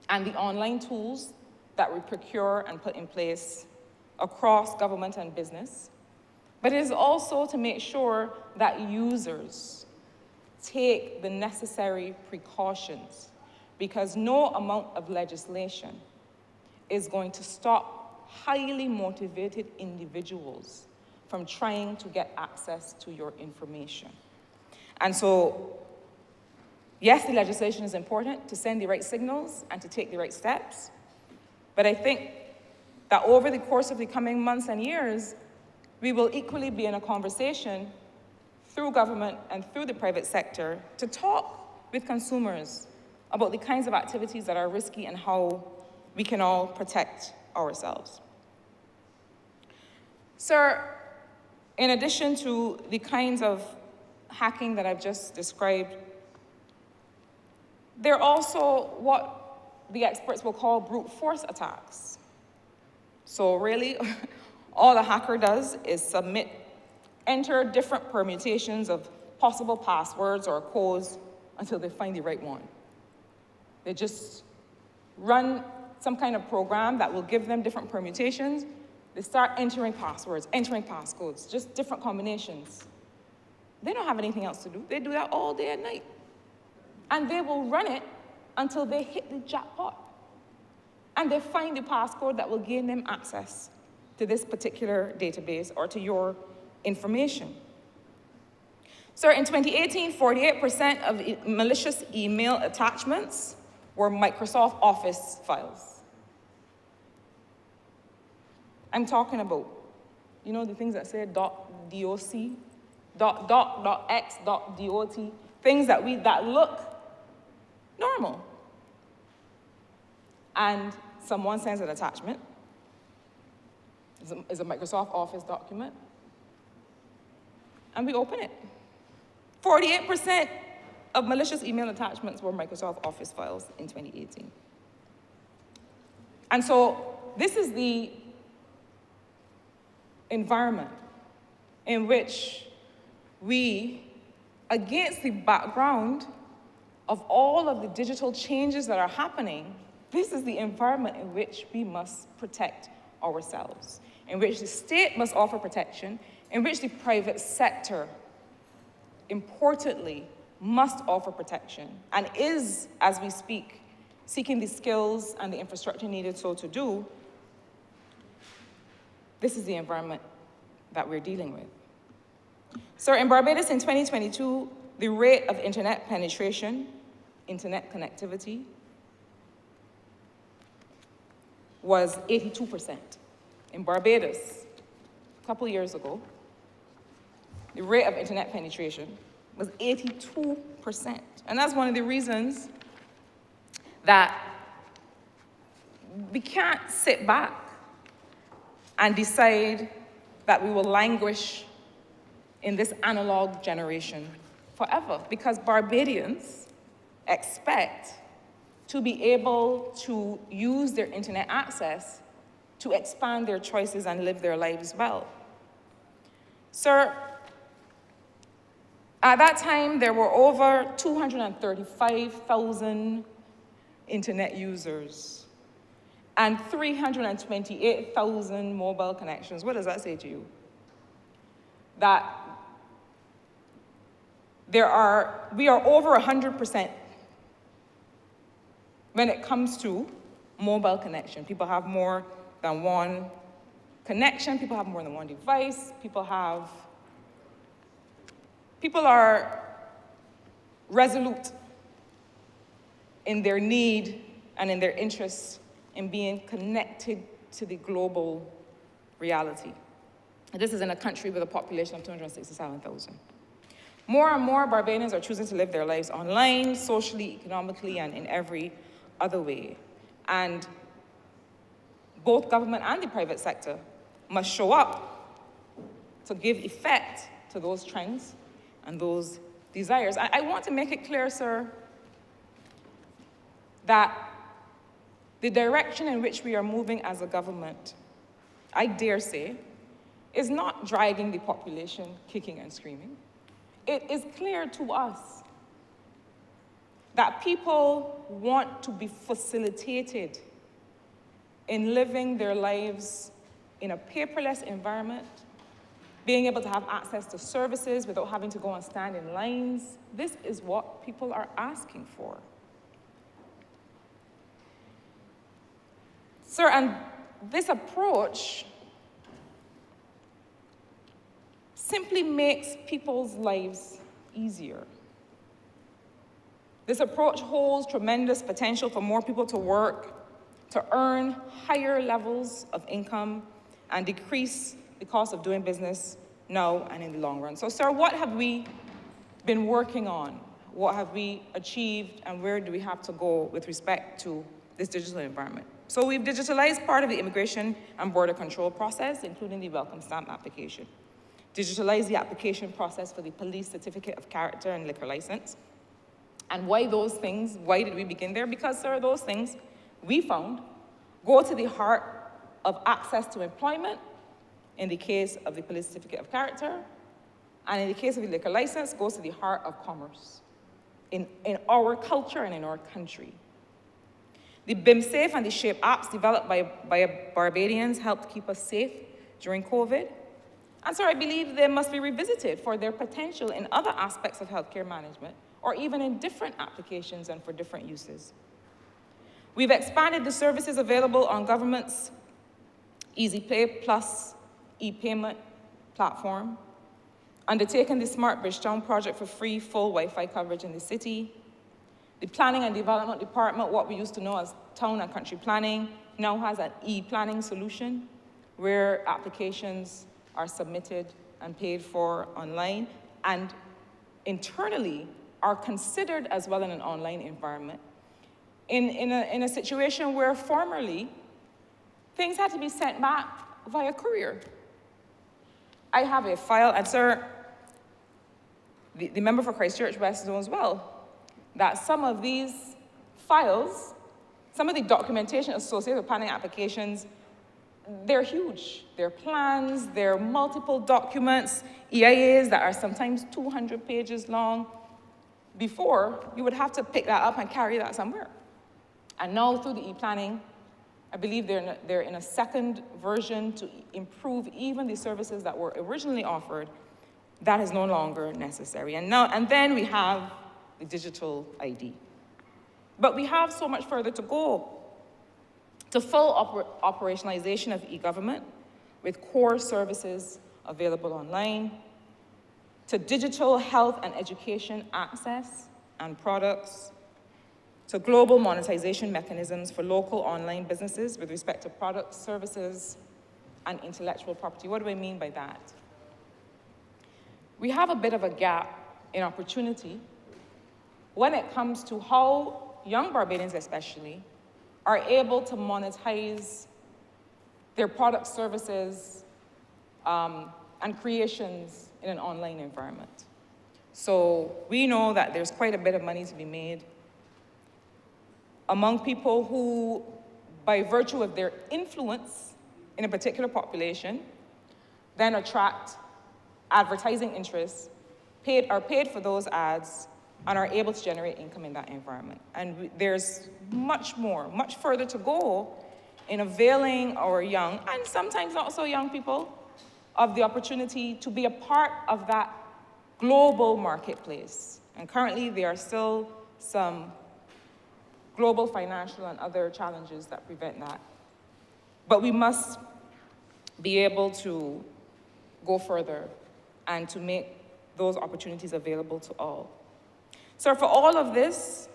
and the online tools that we procure and put in place across government and business. But it is also to make sure that users take the necessary precautions, because no amount of legislation is going to stop highly motivated individuals from trying to get access to your information. And so, yes, the legislation is important to send the right signals and to take the right steps, but I think that over the course of the coming months and years, we will equally be in a conversation through government and through the private sector to talk with consumers about the kinds of activities that are risky and how we can all protect ourselves. Sir, in addition to the kinds of hacking that I've just described, there are also what the experts will call brute force attacks. So really, all a hacker does is enter different permutations of possible passwords or codes until they find the right one. They just run some kind of program that will give them different permutations. They start entering passwords, entering passcodes, just different combinations. They don't have anything else to do. They do that all day and night. And they will run it until they hit the jackpot. And they find the passcode that will gain them access to this particular database or to your information. So in 2018, 48% of malicious email attachments were Microsoft Office files. I'm talking about, you know, the things that say .doc, .x, .dot, things that look normal. And someone sends an attachment. It's a Microsoft Office document. And we open it. 48% of malicious email attachments were Microsoft Office files in 2018. And so this is the environment in which we, against the background of all of the digital changes that are happening, this is the environment in which we must protect ourselves, in which the state must offer protection, in which the private sector, importantly, must offer protection, and is, as we speak, seeking the skills and the infrastructure needed so to do. This is the environment that we're dealing with. So in Barbados in 2022, the rate of internet penetration, internet connectivity, was 82%. In Barbados, a couple years ago, the rate of internet penetration was 82%. And that's one of the reasons that we can't sit back and decide that we will languish in this analog generation forever, because Barbadians expect to be able to use their internet access to expand their choices and live their lives well. Sir, at that time, there were over 235,000 internet users and 328,000 mobile connections. What does that say to you? That we are over 100% when it comes to mobile connection. People have more than one connection, people have more than one device, people are resolute in their need and in their interest in being connected to the global reality. And this is in a country with a population of 267,000. More and more Barbadians are choosing to live their lives online, socially, economically, and in every other way. And both government and the private sector must show up to give effect to those trends and those desires. I want to make it clear, sir, that the direction in which we are moving as a government, I dare say, is not dragging the population kicking and screaming. it is clear to us that people want to be facilitated in living their lives in a paperless environment, being able to have access to services without having to go and stand in lines. This is what people are asking for. Sir, and this approach simply makes people's lives easier. This approach holds tremendous potential for more people to work, to earn higher levels of income, and decrease the cost of doing business now and in the long run. So, sir, what have we been working on? What have we achieved, and where do we have to go with respect to this digital environment? So we've digitalized part of the immigration and border control process, including the welcome stamp application. Digitalized the application process for the police certificate of character and liquor license. And why those things? Why did we begin there? Because, sir, those things we found go to the heart of access to employment in the case of the police certificate of character, and in the case of the liquor license, goes to the heart of commerce in our culture and in our country. The BIMSAFE and the SHAPE apps developed by Barbadians helped keep us safe during COVID. And so I believe they must be revisited for their potential in other aspects of healthcare management, or even in different applications and for different uses. We've expanded the services available on government's Easy Pay Plus e-payment platform, undertaken the Smart Bridgetown project for free, full Wi-Fi coverage in the city. The Planning and Development Department, what we used to know as Town and Country Planning, now has an e-planning solution where applications are submitted and paid for online, and internally are considered as well in an online environment. In a situation where formerly things had to be sent back via courier. I have a file, and sir, the member for Christchurch West knows well that some of these files, some of the documentation associated with planning applications, they're huge. They're plans, they're multiple documents, EIAs that are sometimes 200 pages long. Before, you would have to pick that up and carry that somewhere. And now through the e-planning, I believe they're in a second version to improve even the services that were originally offered. That is no longer necessary. And then we have the digital ID. But we have so much further to go to full operationalization of e-government with core services available online, to digital health and education access and products, to global monetization mechanisms for local online businesses with respect to products, services, and intellectual property. What do I mean by that? We have a bit of a gap in opportunity when it comes to how young Barbadians especially are able to monetize their products, services, and creations in an online environment. So we know that there's quite a bit of money to be made among people who, by virtue of their influence in a particular population, then attract advertising interests, are paid for those ads, and are able to generate income in that environment. And there's much more, much further to go in availing our young, and sometimes not so young people, of the opportunity to be a part of that global marketplace. And currently, there are still some global financial and other challenges that prevent that. But we must be able to go further and to make those opportunities available to all. So for all of this,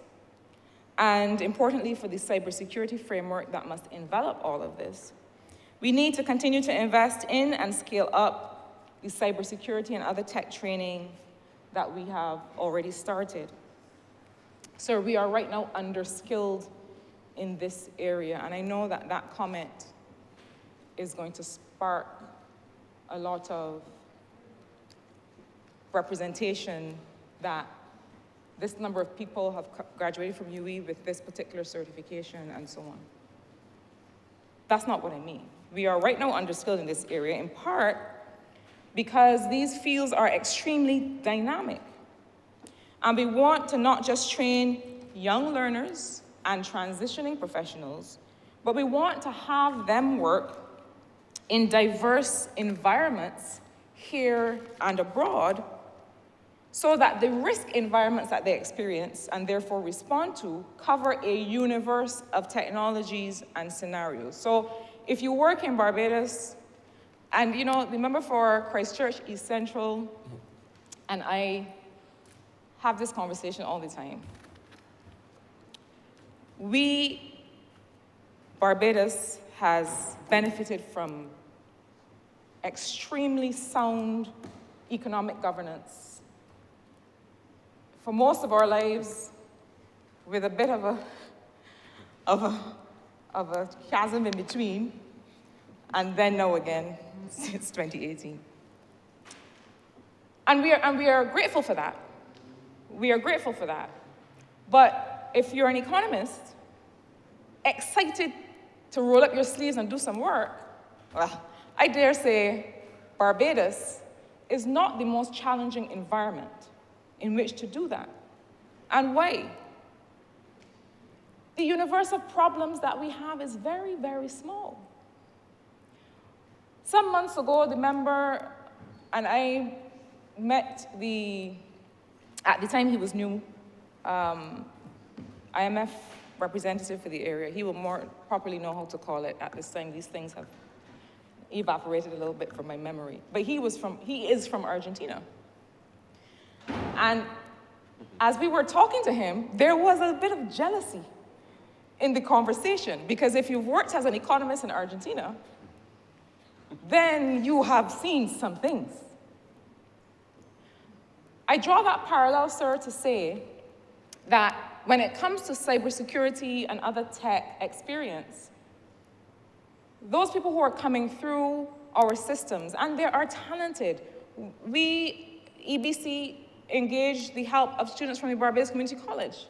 and importantly for the cybersecurity framework that must envelop all of this, we need to continue to invest in and scale up the cybersecurity and other tech training that we have already started. So we are right now underskilled in this area, and I know that that comment is going to spark a lot of representation that this number of people have graduated from UE with this particular certification and so on. That's not what I mean. We are right now underskilled in this area, in part because these fields are extremely dynamic. And we want to not just train young learners and transitioning professionals, but we want to have them work in diverse environments here and abroad, so that the risk environments that they experience and therefore respond to cover a universe of technologies and scenarios. So if you work in Barbados, and remember for Christchurch, East Central, and I have this conversation all the time. Barbados has benefited from extremely sound economic governance for most of our lives, with a bit of a chasm in between, and then now again, since 2018. And we are grateful for that. We are grateful for that. But if you're an economist, excited to roll up your sleeves and do some work, well, I dare say Barbados is not the most challenging environment in which to do that. And why? The universe of problems that we have is very, very small. Some months ago, the member and I met at the time he was new, IMF representative for the area. He will more properly know how to call it at this time. These things have evaporated a little bit from my memory. But he is from Argentina. And as we were talking to him, there was a bit of jealousy in the conversation, because if you've worked as an economist in Argentina, then you have seen some things. I draw that parallel, sir, to say that when it comes to cybersecurity and other tech experience, those people who are coming through our systems, and they are talented. We, EBC, engaged the help of students from the Barbados Community College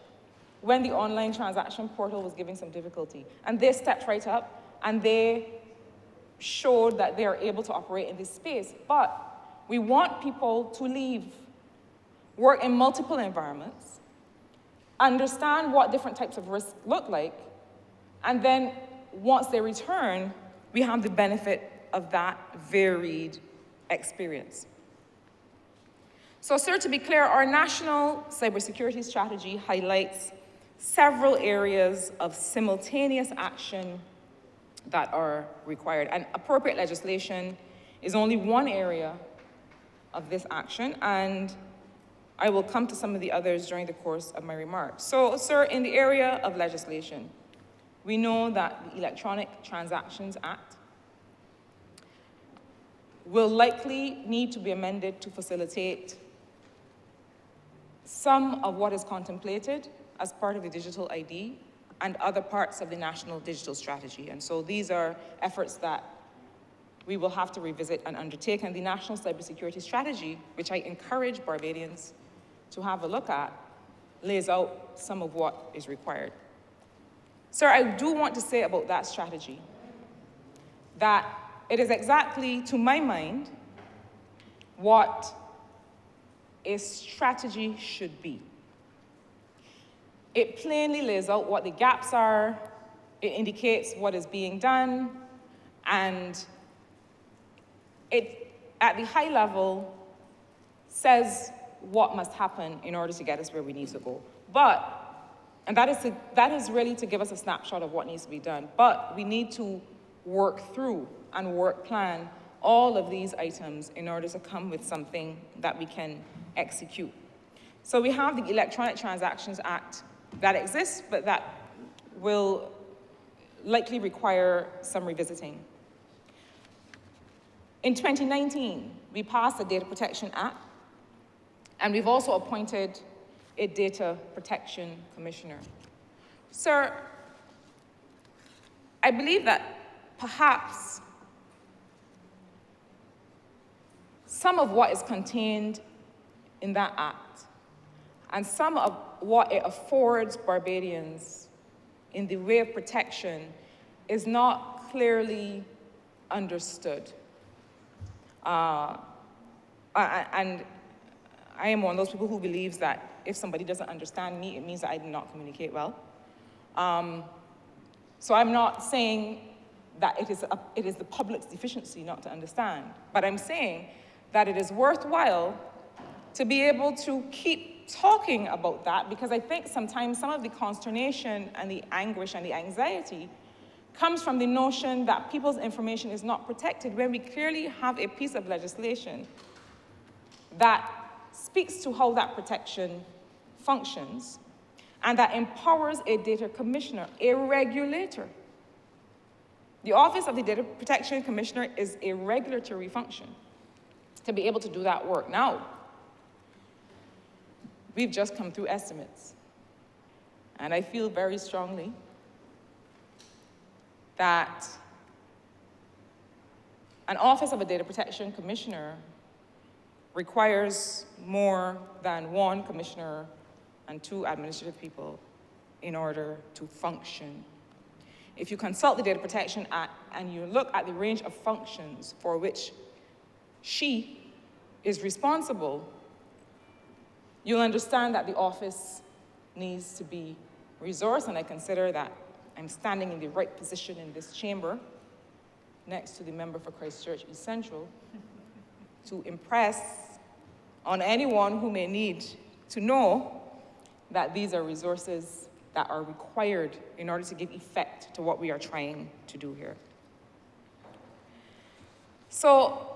when the online transaction portal was giving some difficulty. And they stepped right up and they showed that they are able to operate in this space. But we want people to leave, work in multiple environments, understand what different types of risks look like, and then once they return, we have the benefit of that varied experience. So, sir, to be clear, our national cybersecurity strategy highlights several areas of simultaneous action that are required. And appropriate legislation is only one area of this action, and I will come to some of the others during the course of my remarks. So, sir, in the area of legislation, we know that the Electronic Transactions Act will likely need to be amended to facilitate some of what is contemplated as part of the digital ID and other parts of the national digital strategy. And so these are efforts that we will have to revisit and undertake. And the national cybersecurity strategy, which I encourage Barbadians to have a look at, lays out some of what is required. Sir, I do want to say about that strategy that it is exactly, to my mind, what a strategy should be. It plainly lays out what the gaps are, it indicates what is being done, and it, at the high level, says what must happen in order to get us where we need to go. And that is really to give us a snapshot of what needs to be done. But we need to work through and work plan all of these items in order to come with something that we can execute. So we have the Electronic Transactions Act that exists, but that will likely require some revisiting. In 2019, we passed the Data Protection Act, and we've also appointed a Data Protection Commissioner. Sir, I believe that perhaps some of what is contained in that act and some of what it affords Barbadians in the way of protection is not clearly understood. And I am one of those people who believes that if somebody doesn't understand me, it means that I did not communicate well. So I'm not saying that it is the public's deficiency not to understand, but I'm saying that it is worthwhile to be able to keep talking about that, because I think sometimes some of the consternation and the anguish and the anxiety comes from the notion that people's information is not protected when we clearly have a piece of legislation that speaks to how that protection functions and that empowers a data commissioner, a regulator. The Office of the Data Protection Commissioner is a regulatory function to be able to do that work. Now, we've just come through estimates, and I feel very strongly that an Office of a Data Protection Commissioner requires more than one commissioner and 2 administrative people in order to function. If you consult the Data Protection Act and you look at the range of functions for which she is responsible, you'll understand that the office needs to be resourced, and I consider that I'm standing in the right position in this chamber, next to the member for Christchurch East Central, to impress on anyone who may need to know that these are resources that are required in order to give effect to what we are trying to do here. So,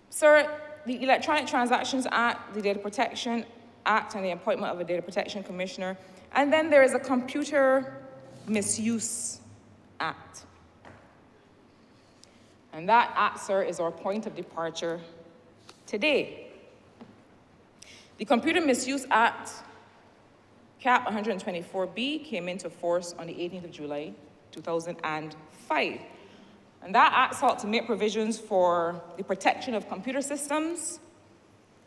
sir, the Electronic Transactions Act, the Data Protection Act, and the appointment of a Data Protection Commissioner, and then there is a Computer Misuse Act. And that act, sir, is our point of departure today. The Computer Misuse Act, Cap 124B, came into force on the 18th of July, 2005. And that act sought to make provisions for the protection of computer systems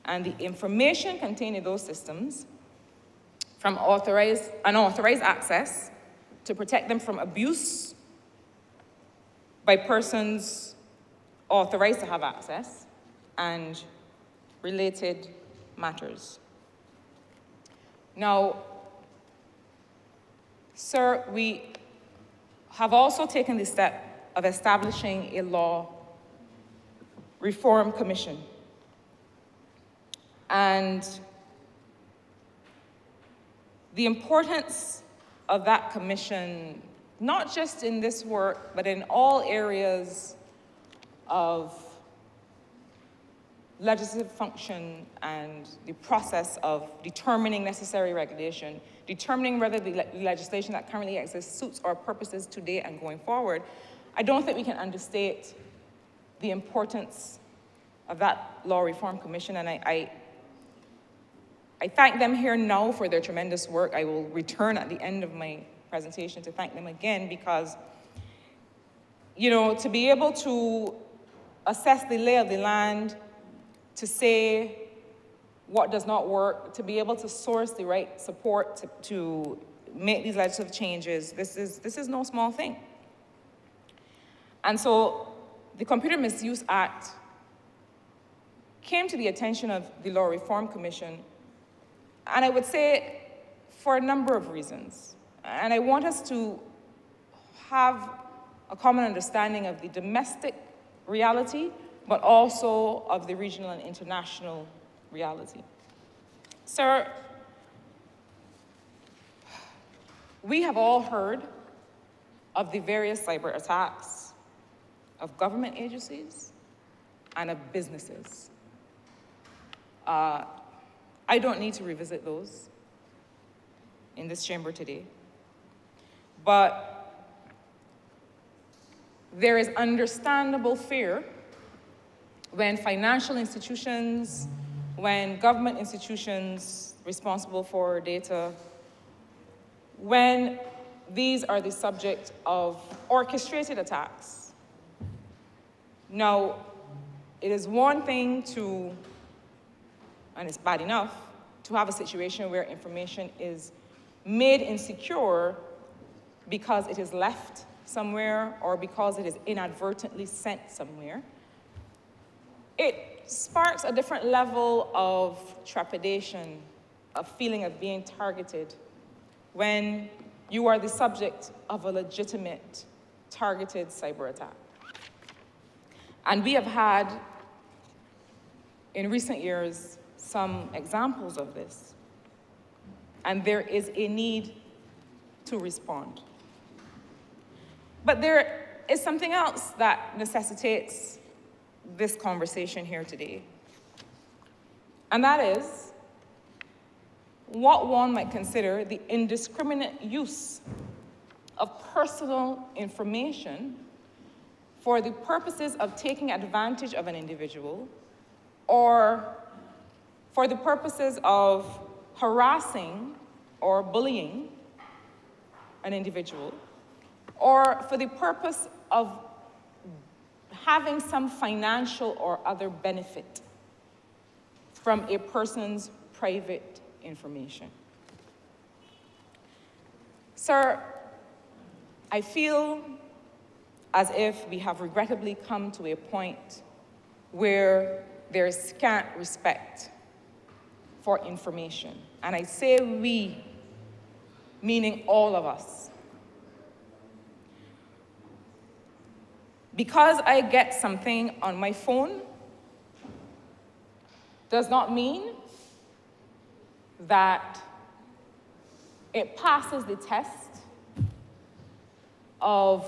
and the information contained in those systems from unauthorized access, to protect them from abuse by persons authorized to have access, and related matters. Now, sir, we have also taken the step of establishing a law reform commission. And the importance of that commission, not just in this work, but in all areas of legislative function and the process of determining necessary regulation, determining whether the legislation that currently exists suits our purposes today and going forward, I don't think we can understate the importance of that Law Reform Commission, and I thank them here now for their tremendous work. I will return at the end of my presentation to thank them again, because, you know, to be able to assess the lay of the land, to say what does not work, to be able to source the right support to make these legislative changes, this is no small thing. And so the Computer Misuse Act came to the attention of the Law Reform Commission, and I would say for a number of reasons. And I want us to have a common understanding of the domestic reality, but also of the regional and international reality. Sir, we have all heard of the various cyber attacks of government agencies and of businesses. I don't need to revisit those in this chamber today, but there is understandable fear when financial institutions, when government institutions responsible for data, when these are the subject of orchestrated attacks. Now, it is one thing to, and it's bad enough, to have a situation where information is made insecure because it is left somewhere or because it is inadvertently sent somewhere. it sparks a different level of trepidation, a feeling of being targeted when you are the subject of a legitimate, targeted cyber attack. And we have had, in recent years, some examples of this. And there is a need to respond. But there is something else that necessitates this conversation here today. And that is what one might consider the indiscriminate use of personal information for the purposes of taking advantage of an individual or for the purposes of harassing or bullying an individual, or for the purpose of having some financial or other benefit from a person's private information. Sir, I feel as if we have regrettably come to a point where there is scant respect for information. And I say we, meaning all of us. Because I get something on my phone does not mean that it passes the test of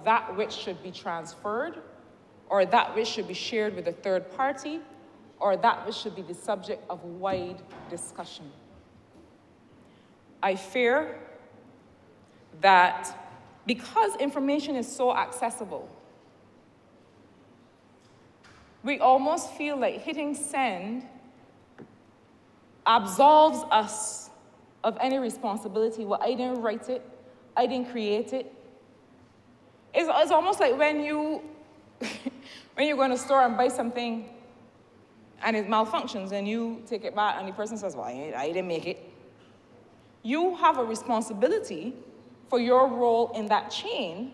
that which should be transferred, or that which should be shared with a third party, or that which should be the subject of wide discussion. I fear that because information is so accessible, we almost feel like hitting send absolves us of any responsibility. Well, I didn't write it, I didn't create it. It's almost like when you go in a store and buy something and it malfunctions and you take it back and the person says, well, I didn't make it. You have a responsibility for your role in that chain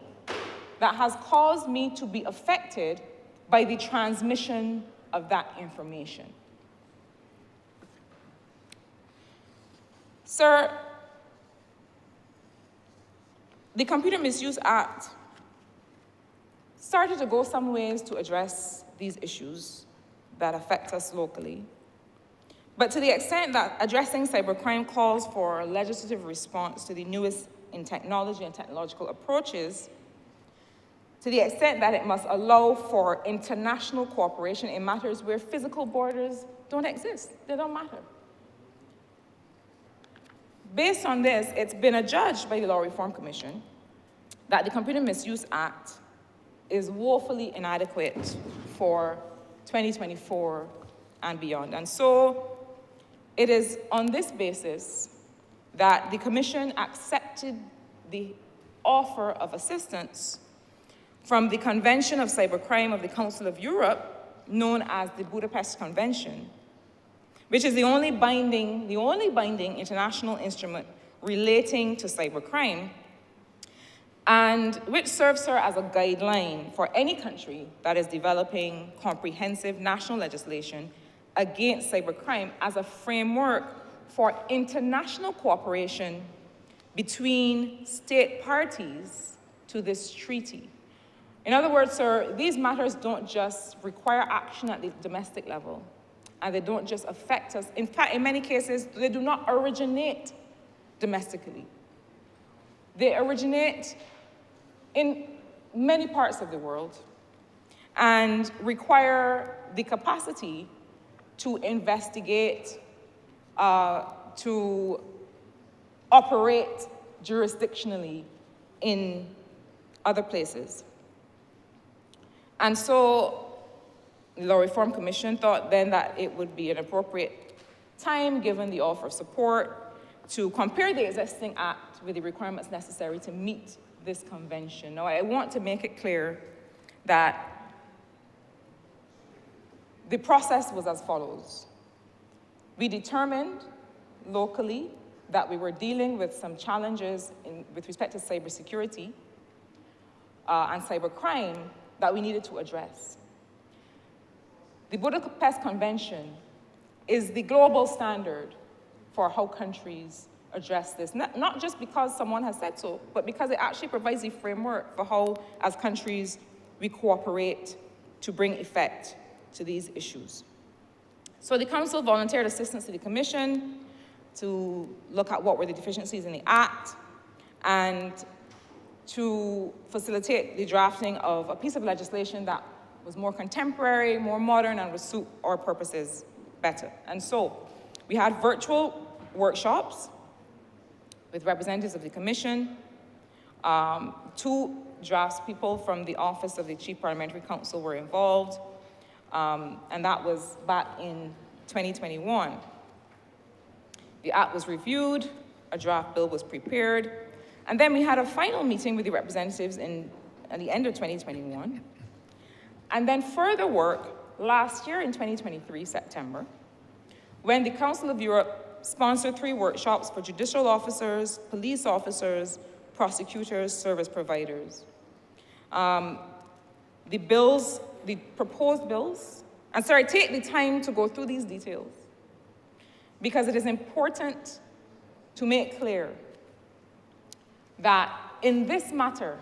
that has caused me to be affected by the transmission of that information. Sir, the Computer Misuse Act started to go some ways to address these issues that affect us locally. But to the extent that addressing cybercrime calls for legislative response to the newest in technology and technological approaches, to the extent that it must allow for international cooperation in matters where physical borders don't exist, they don't matter. Based on this, it's been adjudged by the Law Reform Commission that the Computer Misuse Act is woefully inadequate for 2024 and beyond. And so it is on this basis that the Commission accepted the offer of assistance from the Convention of Cybercrime of the Council of Europe, known as the Budapest Convention, which is the only binding international instrument relating to cybercrime, and which serves her as a guideline for any country that is developing comprehensive national legislation against cybercrime as a framework for international cooperation between state parties to this treaty. In other words, sir, these matters don't just require action at the domestic level, and they don't just affect us. In fact, in many cases, they do not originate domestically. They originate in many parts of the world and require the capacity to investigate, to operate jurisdictionally in other places. And so the Law Reform Commission thought then that it would be an appropriate time, given the offer of support, to compare the existing act with the requirements necessary to meet this convention. Now, I want to make it clear that the process was as follows. We determined locally that we were dealing with some challenges with respect to cybersecurity. and cybercrime that we needed to address. The Budapest Convention is the global standard for how countries address this, not just because someone has said so, but because it actually provides the framework for how, as countries, we cooperate to bring effect to these issues. So the Council volunteered assistance to the Commission to look at what were the deficiencies in the Act and to facilitate the drafting of a piece of legislation that was more contemporary, more modern, and would suit our purposes better. And so we had virtual workshops with representatives of the Commission, 2 draftspeople from the Office of the Chief Parliamentary Counsel were involved, and that was back in 2021. The Act was reviewed, a draft bill was prepared, and then we had a final meeting with the representatives at the end of 2021. And then further work last year in 2023, September, when the Council of Europe sponsored 3 workshops for judicial officers, police officers, prosecutors, service providers. The proposed bills, and sorry, take the time to go through these details because it is important to make clear that in this matter,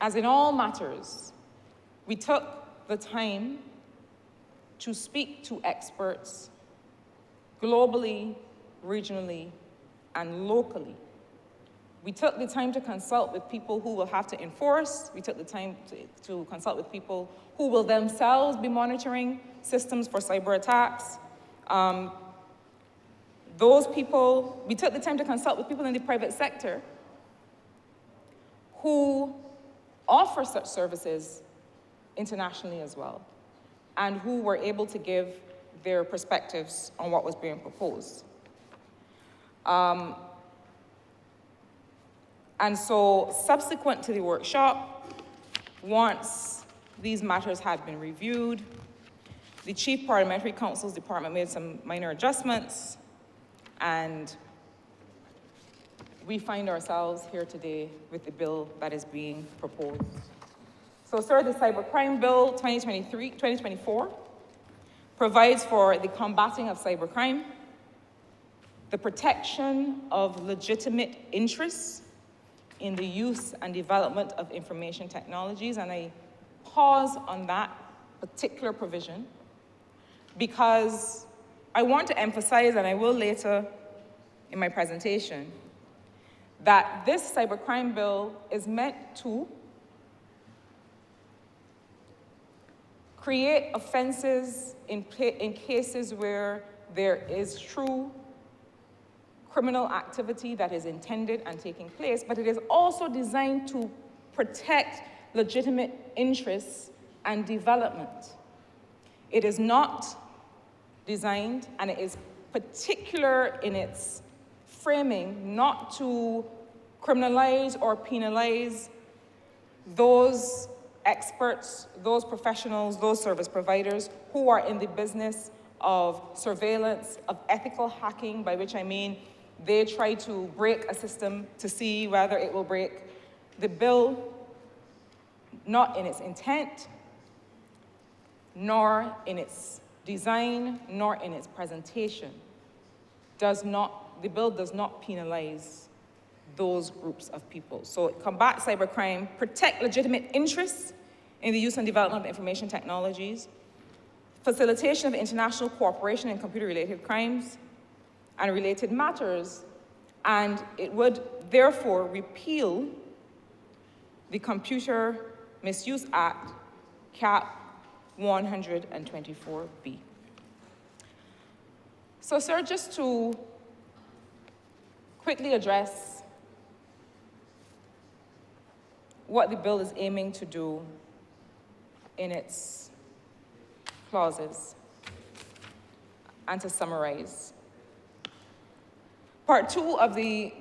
as in all matters, we took the time to speak to experts globally, regionally, and locally. We took the time to consult with people who will have to enforce. We took the time to consult with people who will themselves be monitoring systems for cyber attacks. We took the time to consult with people in the private sector who offer such services internationally as well, and who were able to give their perspectives on what was being proposed. And so subsequent to the workshop, once these matters had been reviewed, the Chief Parliamentary Counsel's Department made some minor adjustments, and we find ourselves here today with the bill that is being proposed. So, sir, the Cybercrime Bill 2024 provides for the combating of cybercrime, the protection of legitimate interests in the use and development of information technologies, and I pause on that particular provision because I want to emphasize, and I will later in my presentation, that this cybercrime bill is meant to create offenses in cases where there is true criminal activity that is intended and taking place, but it is also designed to protect legitimate interests and development. It is not designed, and it is particular in its framing, not to criminalize or penalize those experts, those professionals, those service providers who are in the business of surveillance, of ethical hacking, by which I mean they try to break a system to see whether it will break. The bill, not in its intent, nor in its design, nor in its presentation, the bill does not penalize those groups of people. So combat cybercrime, protect legitimate interests in the use and development of information technologies, facilitation of international cooperation in computer-related crimes and related matters, and it would therefore repeal the Computer Misuse Act, Cap 124B. So, sir, just to quickly address what the bill is aiming to do in its clauses, and to summarize. Part 2 of the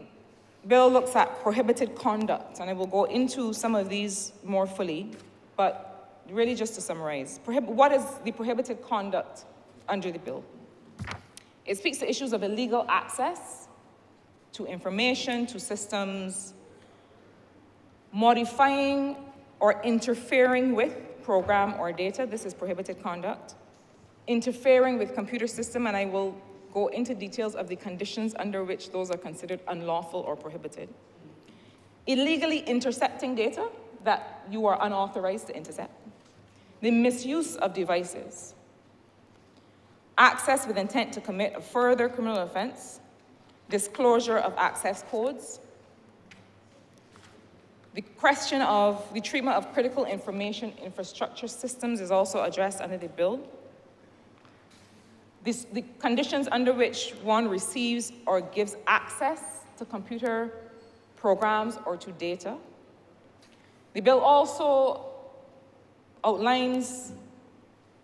bill looks at prohibited conduct, and I will go into some of these more fully, but really just to summarize. What is the prohibited conduct under the bill? It speaks to issues of illegal access to information, to systems, modifying or interfering with program or data. This is prohibited conduct. Interfering with computer system, and I will go into details of the conditions under which those are considered unlawful or prohibited. Illegally intercepting data that you are unauthorized to intercept. The misuse of devices. Access with intent to commit a further criminal offense. Disclosure of access codes. The question of the treatment of critical information infrastructure systems is also addressed under the bill. The conditions under which one receives or gives access to computer programs or to data. The bill also outlines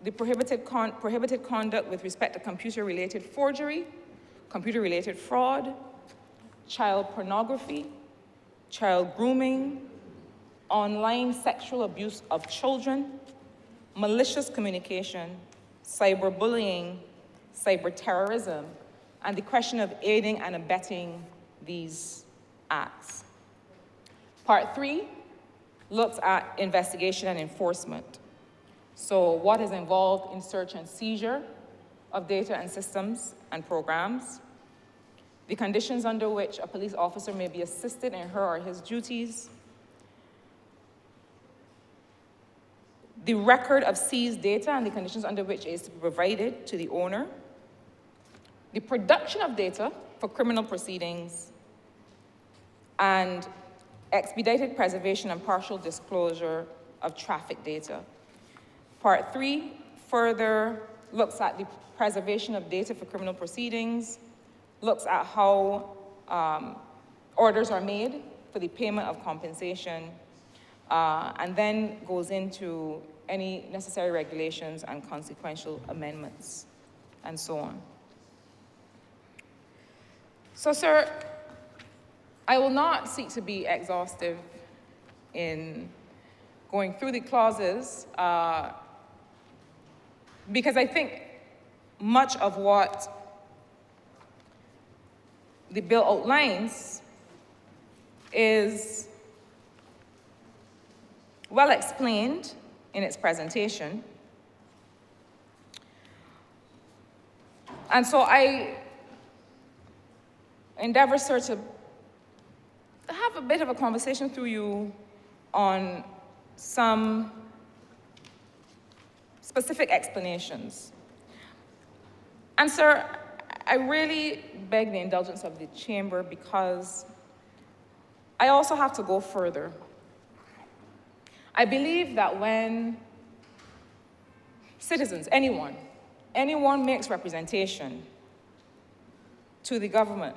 the prohibited conduct with respect to computer-related forgery, computer-related fraud, child pornography, child grooming, online sexual abuse of children, malicious communication, cyberbullying, cyberterrorism, and the question of aiding and abetting these acts. Part 3 looks at investigation and enforcement. So what is involved in search and seizure of data and systems and programs, the conditions under which a police officer may be assisted in her or his duties, the record of seized data and the conditions under which it is to be provided to the owner, the production of data for criminal proceedings, and expedited preservation and partial disclosure of traffic data. Part 3 further looks at the preservation of data for criminal proceedings, looks at how orders are made for the payment of compensation, and then goes into any necessary regulations and consequential amendments, and so on. So, sir, I will not seek to be exhaustive in going through the clauses, because I think much of what the bill outlines is well explained in its presentation. And so I endeavor, sir, to have a bit of a conversation through you on some specific explanations. And sir, I really beg the indulgence of the chamber because I also have to go further. I believe that when citizens, anyone makes representation to the government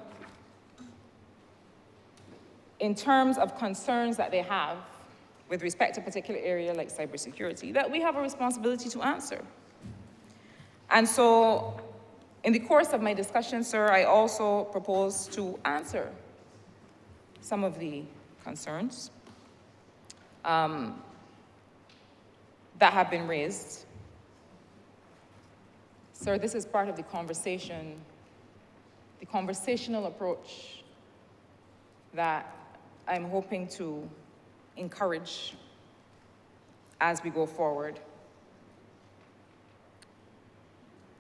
in terms of concerns that they have with respect to a particular area like cybersecurity, that we have a responsibility to answer. And so, in the course of my discussion, sir, I also propose to answer some of the concerns that have been raised. Sir, this is part of the conversation, the conversational approach that I'm hoping to encourage as we go forward.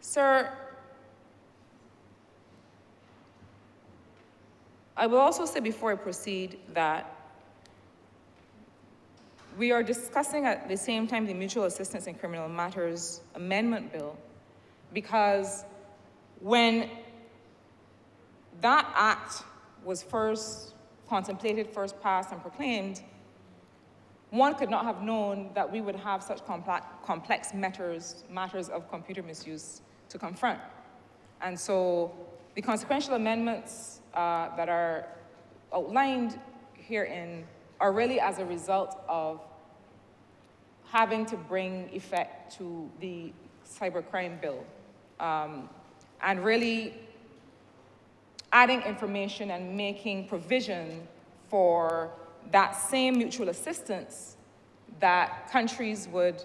Sir, I will also say before I proceed that we are discussing at the same time the Mutual Assistance in Criminal Matters Amendment Bill, because when that act was first contemplated, first passed and proclaimed, one could not have known that we would have such complex matters of computer misuse to confront. And so the consequential amendments that are outlined herein are really as a result of having to bring effect to the cybercrime bill, and really adding information and making provision for that same mutual assistance that countries would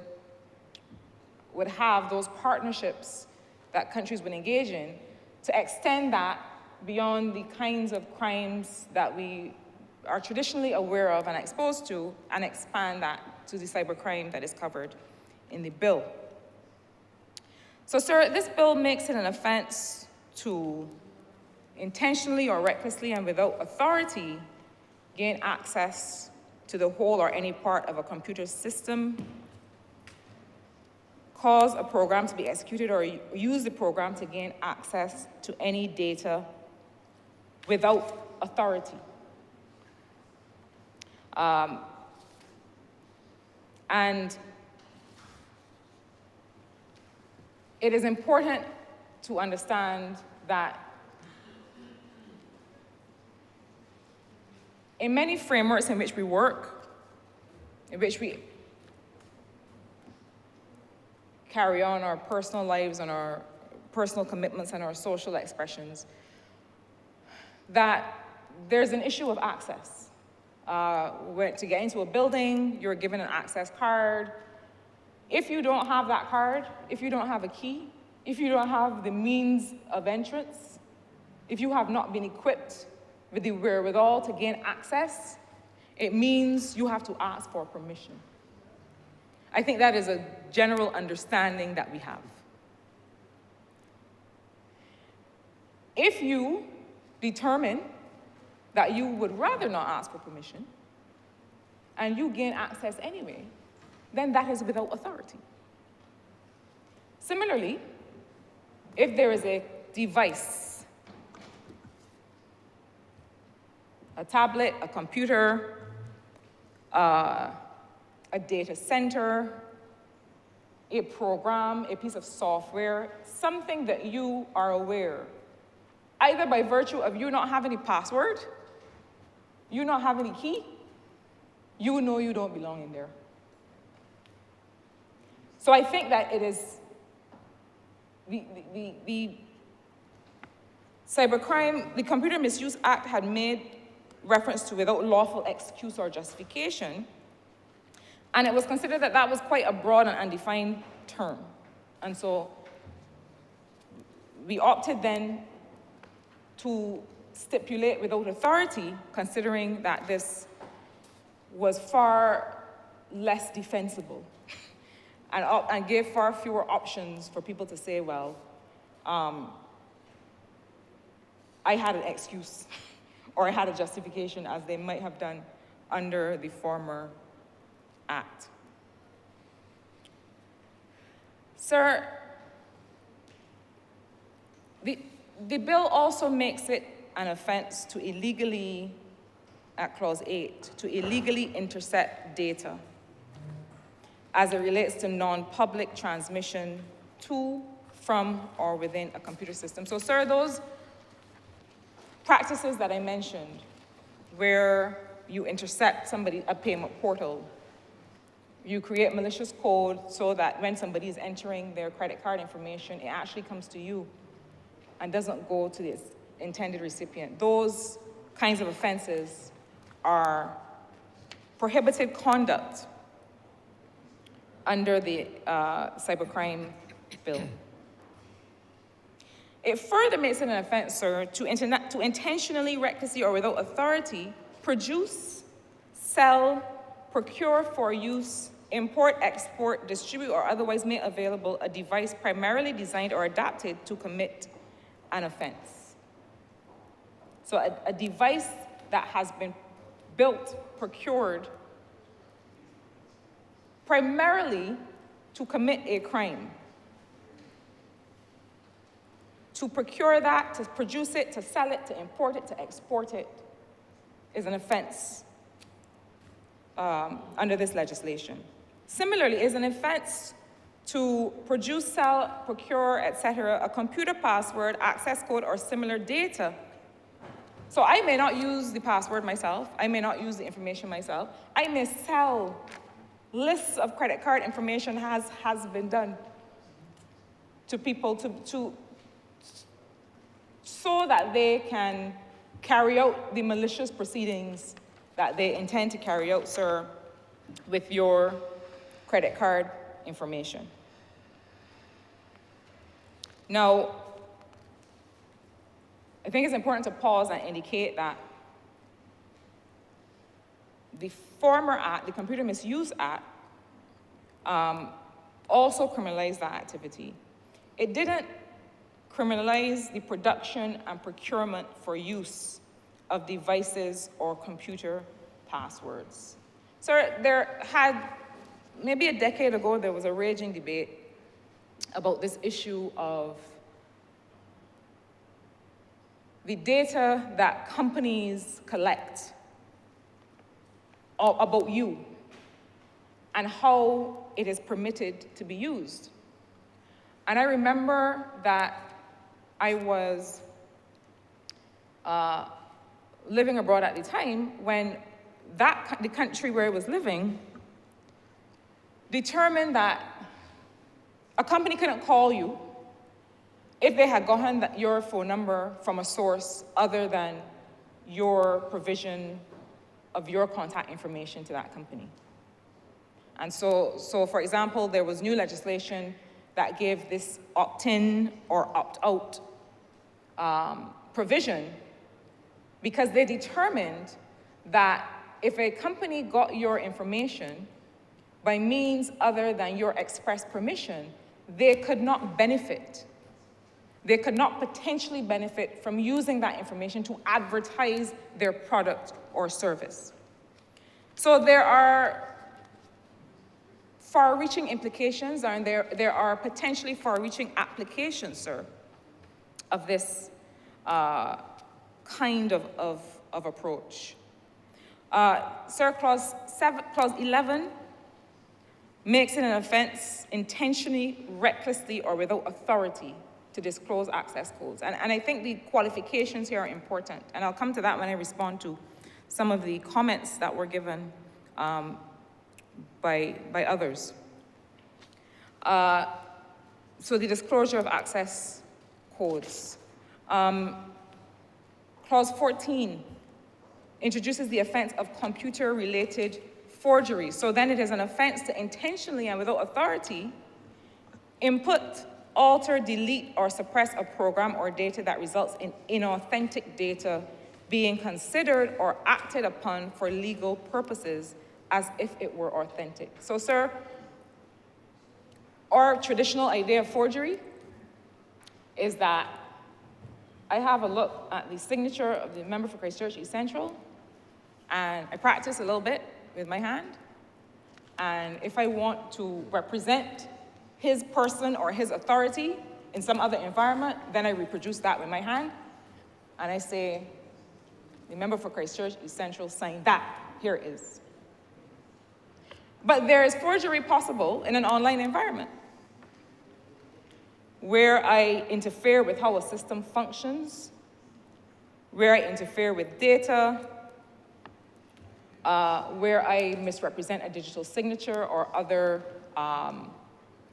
have, those partnerships that countries would engage in, to extend that beyond the kinds of crimes that we are traditionally aware of and exposed to, and expand that to the cybercrime that is covered in the bill. So, sir, this bill makes it an offense to intentionally or recklessly and without authority gain access to the whole or any part of a computer system, cause a program to be executed, or use the program to gain access to any data without authority. And it is important to understand that in many frameworks in which we work, in which we carry on our personal lives and our personal commitments and our social expressions, that there's an issue of access. To get into a building, you're given an access card. If you don't have that card, if you don't have a key, if you don't have the means of entrance, if you have not been equipped with the wherewithal to gain access, it means you have to ask for permission. I think that is a general understanding that we have. If you determine that you would rather not ask for permission, and you gain access anyway, then that is without authority. Similarly, if there is a device, a tablet, a computer, a data center, a program, a piece of software, something that you are aware, either by virtue of you not having a password, you not having a key, you know you don't belong in there. So I think that it is the Cybercrime, the Computer Misuse Act had made reference to without lawful excuse or justification, and it was considered that that was quite a broad and undefined term. And so we opted then to stipulate without authority, considering that this was far less defensible and gave far fewer options for people to say, well, I had an excuse or I had a justification, as they might have done under the former act. Sir, the bill also makes it an offense to illegally, at Clause 8, to illegally intercept data as it relates to non-public transmission to, from, or within a computer system. So, sir, those practices that I mentioned, where you intercept somebody, a payment portal, you create malicious code so that when somebody is entering their credit card information, it actually comes to you and doesn't go to the intended recipient. Those kinds of offenses are prohibited conduct under the cybercrime bill. It further makes it an offense, sir, to intentionally, recklessly, or without authority produce, sell, procure for use, import, export, distribute, or otherwise make available a device primarily designed or adapted to commit an offense. So a device that has been built, procured, primarily to commit a crime. To procure that, to produce it, to sell it, to import it, to export it is an offense under this legislation. Similarly, it is an offense to produce, sell, procure, etc., a computer password, access code, or similar data. So I may not use the password myself. I may not use the information myself. I may sell lists of credit card information has been done to people so that they can carry out the malicious proceedings that they intend to carry out, sir, with your credit card information. Now, I think it's important to pause and indicate that the former act, the Computer Misuse Act, also criminalized that activity. It didn't criminalize the production and procurement for use of devices or computer passwords. So there had, maybe a decade ago, there was a raging debate about this issue of the data that companies collect about you and how it is permitted to be used. And I remember that I was living abroad at the time when the country where I was living determined that a company couldn't call you if they had gotten your phone number from a source other than your provision of your contact information to that company. And so for example, there was new legislation that gave this opt-in or opt-out provision because they determined that if a company got your information by means other than your express permission, they could not benefit. They could not potentially benefit from using that information to advertise their product or service. So there are far-reaching implications, and there are potentially far-reaching applications, sir, of this kind of approach. Sir, Clause 11 makes it an offense intentionally, recklessly, or without authority to disclose access codes. And I think the qualifications here are important, and I'll come to that when I respond to some of the comments that were given by others. So the disclosure of access codes. Clause 14 introduces the offense of computer-related forgery. So then it is an offense to intentionally and without authority input, alter, delete, or suppress a program or data that results in inauthentic data being considered or acted upon for legal purposes as if it were authentic. So, sir, our traditional idea of forgery is that I have a look at the signature of the member for Christchurch East Central, and I practice a little bit with my hand, and if I want to represent his person or his authority in some other environment, then I reproduce that with my hand, and I say, the member for Christchurch East Central signed that, here it is. But there is forgery possible in an online environment where I interfere with how a system functions, where I interfere with data, where I misrepresent a digital signature or other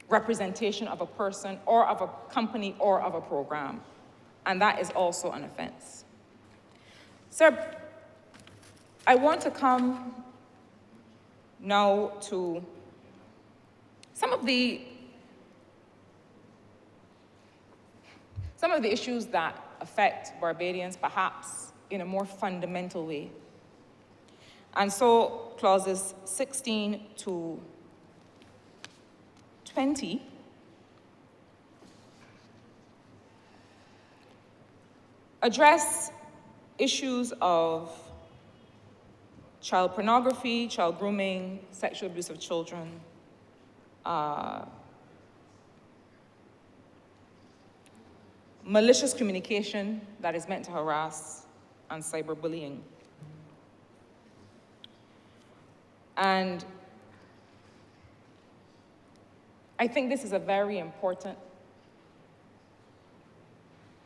representation of a person or of a company or of a program. And that is also an offense. Sir, I want to come now to some of the issues that affect Barbadians perhaps in a more fundamental way. And so clauses 16 to 20 address issues of child pornography, child grooming, sexual abuse of children, malicious communication that is meant to harass, and cyberbullying. And I think this is a very important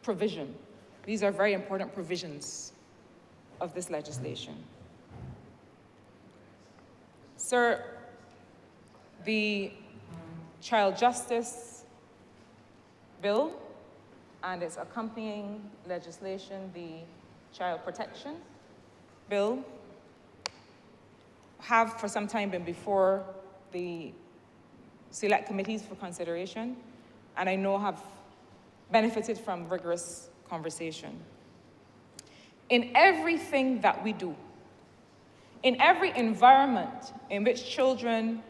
provision. These are very important provisions of this legislation. Sir, the Child Justice Bill and its accompanying legislation, the Child Protection Bill, have for some time been before the select committees for consideration, and I know have benefited from rigorous conversation. In everything that we do, in every environment in which children